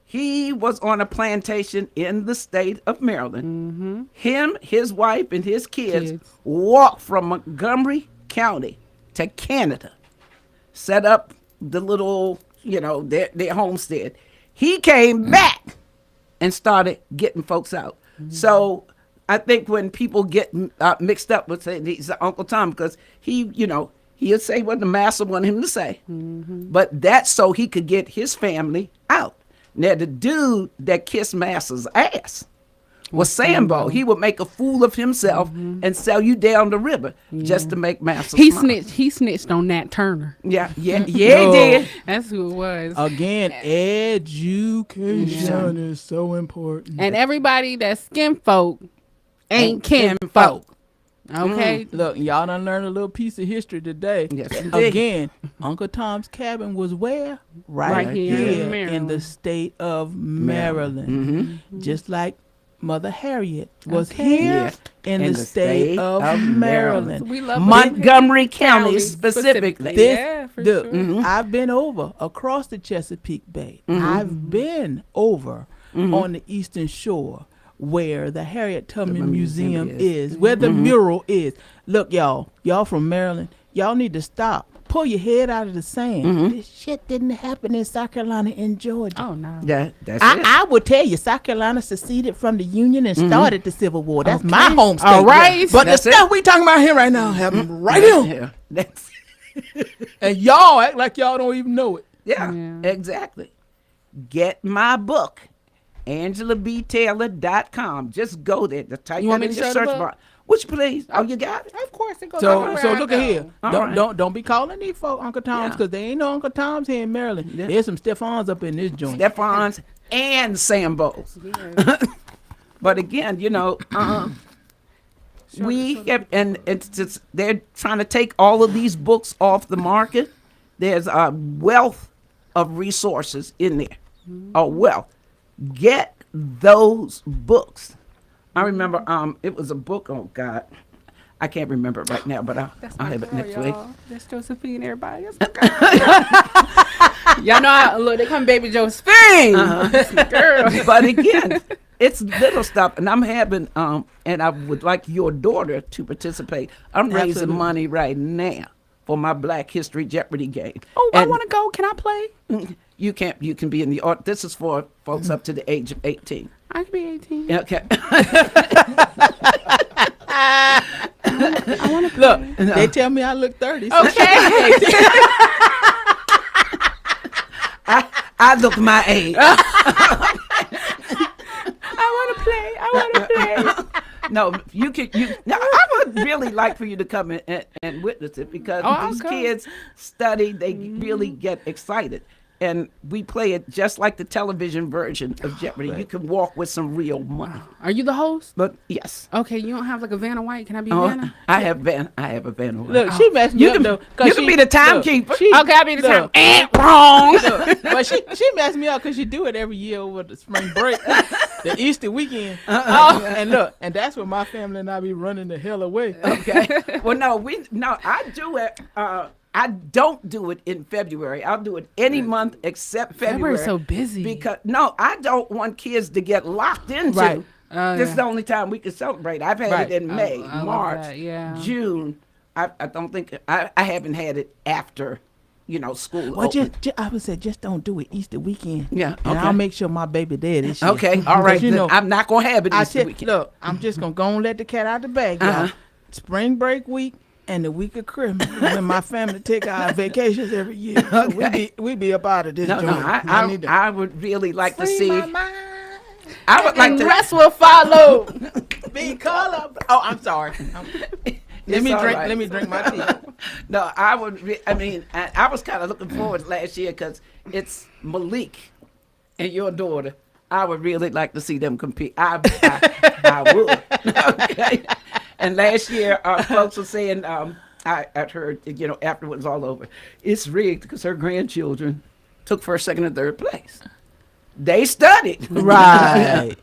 he was on a plantation in the state of Maryland. Him, his wife, and his kids walked from Montgomery County to Canada, set up the little, their homestead. He came back and started getting folks out. So I think when people get mixed up with saying he's Uncle Tom, because he'll say what the master wanted him to say. But that's so he could get his family out. Now, the dude that kissed Master's ass was Sambo. He would make a fool of himself and sell you down the river just to make Master He smile. snitched. He snitched on Nat Turner. Yeah, he No. did. That's who it was. Again, education is so important. And everybody that's skin folk ain't kin folk. Okay. Look, y'all done learned a little piece of history today. Yes, indeed. Again, Uncle Tom's Cabin was where? Right, Right here in here in Maryland. the state of Maryland. Mm-hmm. Just like Mother Harriet was Okay. here in the state of Maryland. Maryland. We love Montgomery County County specifically. This, Yeah, for look, sure. I've been over across the Chesapeake Bay. I've been over on the Eastern Shore where the Harriet Tubman Museum is, where the mural is. Look, y'all from Maryland, y'all need to stop. Pull your head out of the sand. This shit didn't happen in South Carolina and Georgia. Oh no. That's it. I would tell you, South Carolina seceded from the Union and started the Civil War. That's my home state. All right. But That's the it. stuff we talking about here right now happened right here. Yeah, that's And y'all act like y'all don't even know it. yeah, Yeah. exactly. Get my book, AngelaBTaylor.com. Just go there. Just type You want that me in to your show the search book? bar. Which please? Oh, you got it. Of course it goes. So everywhere I look go. at here. All Don't right. don't be calling these folk Uncle Toms, Yeah. because they ain't no Uncle Toms here in Maryland. Yeah. There's some Stephans up in this joint. Stephans and Sambos. But again, we have, and it's just, they're trying to take all of these books off the market. There's a wealth of resources in there. A wealth. Get those books. I remember it was a book, oh God. I can't remember it right now, but I'll have it next week. That's Josephine, everybody. That's my girl. Y'all know, look, they come Baby Josephine. That's my girl. But again, it's little stuff, and I'm having and I would like your daughter to participate. I'm raising Absolutely. money right now for my Black History Jeopardy game. Oh, I And want to go. Can I play? You can't. You can be in the art. This is for folks up to the age of 18. I could be 18. Okay. I want to Look, No. they tell me I look 30. So Okay. I look my age. I want to play. No, you can. Now, I would really like for you to come and witness it because Oh, these okay. kids study. They really get excited, and we play it just like the television version of Jeopardy. You can walk with some real money. Are you the host? But yes, Okay, you don't have like a Vanna White. Can I be Vanna? I have a van. look, she messed me You up can- though. you can be the timekeeper. Okay, I'll be the time. Look. And wrong. Look, but she messed me up because she do it every year over the spring break, the Easter weekend. And look, and that's where my family and I be running the hell away. Okay. Well, no, I do it. I don't do it in February. I'll do it any month except February. February's so busy. Because I don't want kids to get locked into. Right. This is the only time we can celebrate. I've had Right. it in May, I love March, that, yeah. June. I don't think I haven't had it after, school. Well, opened. I would say just don't do it Easter weekend. Yeah, and okay. I'll make sure my baby there this year. Okay, all right. You know, I'm not gonna have it I Easter said, weekend. look, I'm just gonna go and let the cat out the bag, y'all. Uh-huh. Spring break week and the week of Christmas when my family take our vacations every year. So Okay. we be up out of this No, joint. I would really like to free see. my mind. I would like And to. the rest will follow. Be color. Oh, I'm sorry. Let It's me all drink. right. Let me drink my tea. No, I would. I was kind of looking forward last year because it's Malik and your daughter. I would really like to see them compete. I would. Okay. And last year, folks were saying, I heard, after it was all over, it's rigged because her grandchildren took first, second, and third place. They studied. Right.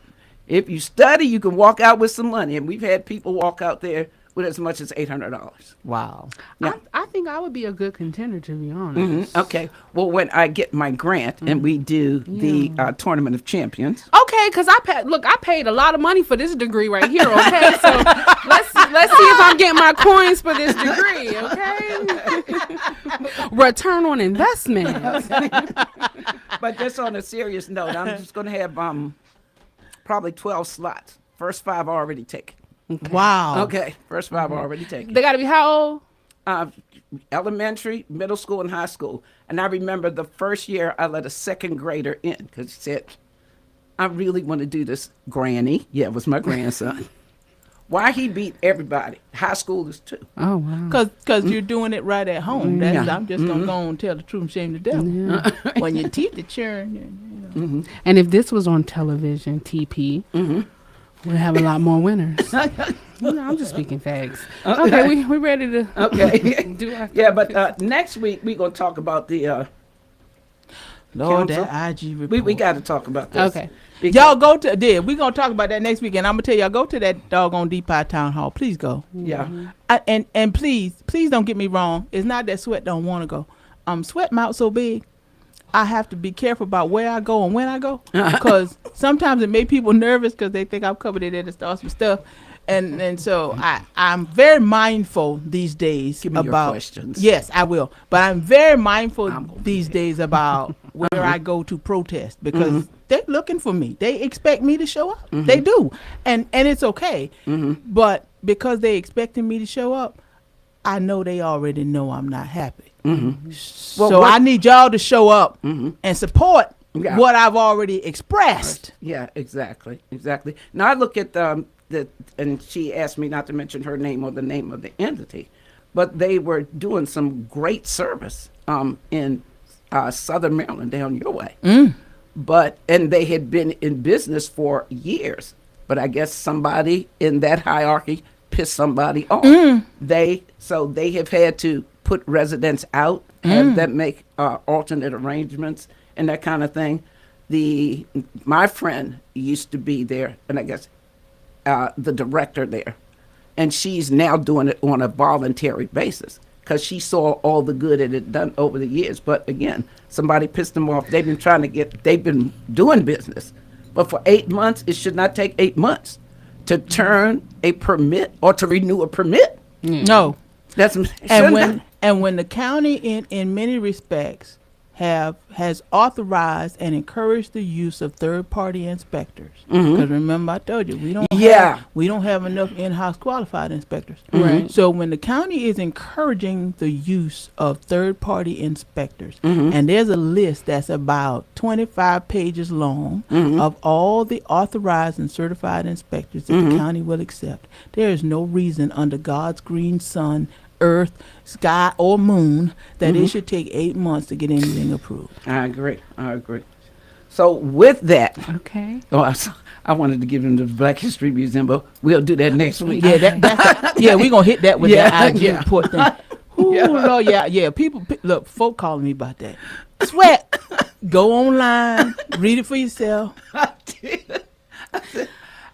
If you study, you can walk out with some money. And we've had people walk out there with as much as $800. Wow. Yeah. I think I would be a good contender, to be honest. Okay. Well, when I get my grant and we do the Tournament of Champions. Okay, because I paid a lot of money for this degree right here. Okay, so let's see if I'm getting my coins for this degree. Okay, return on investment. But just on a serious note, I'm just going to have probably 12 slots. First 5 are already taken. Wow. Okay. First 5 are already taken. They got to be how old? Elementary, middle school, and high school. And I remember the first year I let a second grader in because he said, I really want to do this, Granny. Yeah, it was my grandson. Why he beat everybody. High schoolers too. Oh wow. Cause you're doing it right at home. That's, Yeah. I'm just gonna go and tell the truth and shame the devil. When your teeth are churn, And if this was on television, TP, we'd have a lot more winners. I'm just speaking facts. Okay, we ready to Okay. do our Yeah, but next week we're going to talk about the, Lord, Counsel? that IG report. we got to talk about this. Okay. Because- Y'all go to we're gonna talk about that next week, and I'm gonna tell y'all go to that doggone Depot Town Hall. Please go. Yeah. And please don't get me wrong. It's not that Sweat don't want to go. Sweat mouth so big, I have to be careful about where I go and when I go, because sometimes it make people nervous because they think I'm coming in there to start some stuff, and so I'm very mindful these days Give me your about questions. Yes, I will, but I'm very mindful I'm gonna these days about where I go to protest because they're looking for me. They expect me to show up. They do, and it's okay. But because they expecting me to show up, I know they already know I'm not happy. So Well, I need y'all to show up and support Yeah. what I've already expressed. Yeah, exactly. Now I look at and she asked me not to mention her name or the name of the entity, but they were doing some great service in Southern Maryland down your way. And they had been in business for years, but I guess somebody in that hierarchy pissed somebody off. They have had to put residents out, have them make alternate arrangements and that kind of thing. My friend used to be there, and I guess the director there, and she's now doing it on a voluntary basis because she saw all the good it had done over the years. But again, somebody pissed them off. They've been doing business, but for 8 months, it should not take 8 months to turn a permit or to renew a permit. No, That's and when the county in many respects has authorized and encouraged the use of third-party inspectors. Because remember, I told you we don't have enough in-house qualified inspectors. Right. So when the county is encouraging the use of third-party inspectors, and there's a list that's about 25 pages long of all the authorized and certified inspectors that the county will accept, there is no reason under God's green sun, earth, sky, or moon that it should take 8 months to get anything approved. I agree. So with that, Okay. I wanted to give him the Black History Museum, but we'll do that next week. Yeah, that's we're gonna hit that with that IG report thing. Ooh, Yeah. Lord, yeah. People, look, folk calling me about that. Sweat. Go online, read it for yourself.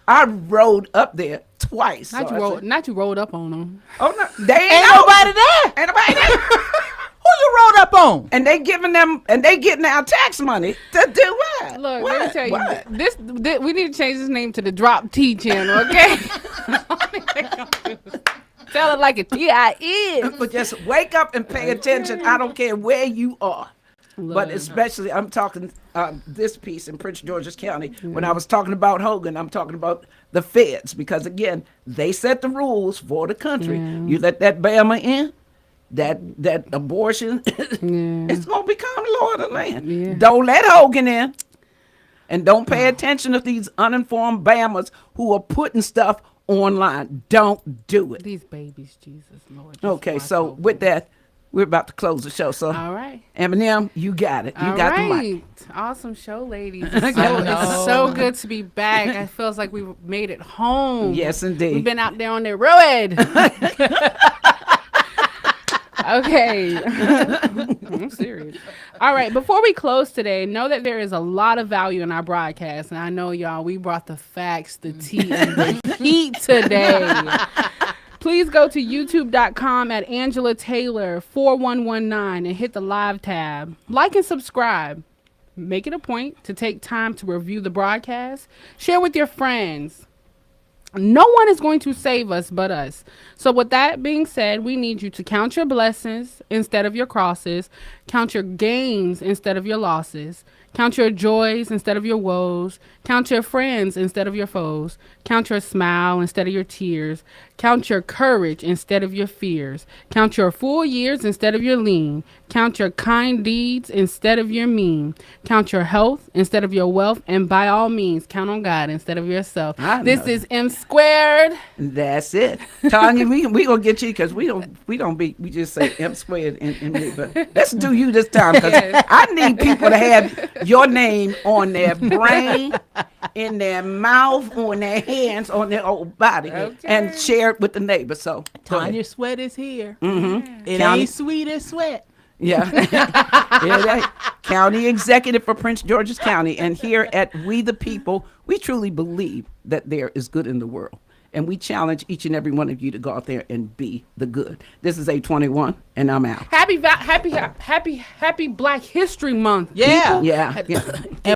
I rode up there twice. Not so you I rolled, said, not you rolled up on them. oh no, they Ain't ain't know. nobody there. Ain't nobody there. Who you rolled up on? And they giving them, and they getting our tax money to do what? Look, what? let me tell you, What? this we need to change this name to the Drop T channel, okay? Tell it like a T.I. is. But just wake up and pay attention. I don't care where you are. But Look. especially, I'm talking this piece in Prince George's County. When I was talking about Hogan, I'm talking about the feds. Because, again, they set the rules for the country. You let that Bama in, that abortion, it's going to become law of the land. Yeah. Don't let Hogan in. And don't pay attention to these uninformed Bamas who are putting stuff online. Don't do it. These babies, Jesus Lord. just Okay, watch so over with them. that, we're about to close the show. So, All right. Eminem, you got it. You All got the mic. right. Awesome show, ladies. It's so good to be back. It feels like we made it home. Yes, indeed. We've been out there on the road. Okay. I'm serious. All right. Before we close today, know that there is a lot of value in our broadcast. And I know, y'all, we brought the facts, the tea, and the heat today. Please go to youtube.com at Angela Taylor 4119 and hit the live tab. Like and subscribe. Make it a point to take time to review the broadcast. Share with your friends. No one is going to save us but us. So with that being said, we need you to count your blessings instead of your crosses. Count your gains instead of your losses. Count your joys instead of your woes. Count your friends instead of your foes. Count your smile instead of your tears. Count your courage instead of your fears. Count your full years instead of your lean. Count your kind deeds instead of your mean. Count your health instead of your wealth. And by all means, count on God instead of yourself. I This know. is M Squared. That's it. Tanya, we gonna get you because we just say M squared and me, but let's do you this time because Yes. I need people to have your name on their brain, in their mouth, on their hands, on their whole body, and share it with the neighbors. So go ahead. Tanya Sweat is here. It County- ain't sweet as sweat. Yeah. County executive for Prince George's County. And here at We the People, we truly believe that there is good in the world. And we challenge each and every one of you to go out there and be the good. This is A21, and I'm out. Happy Black History Month. Yeah. Yeah.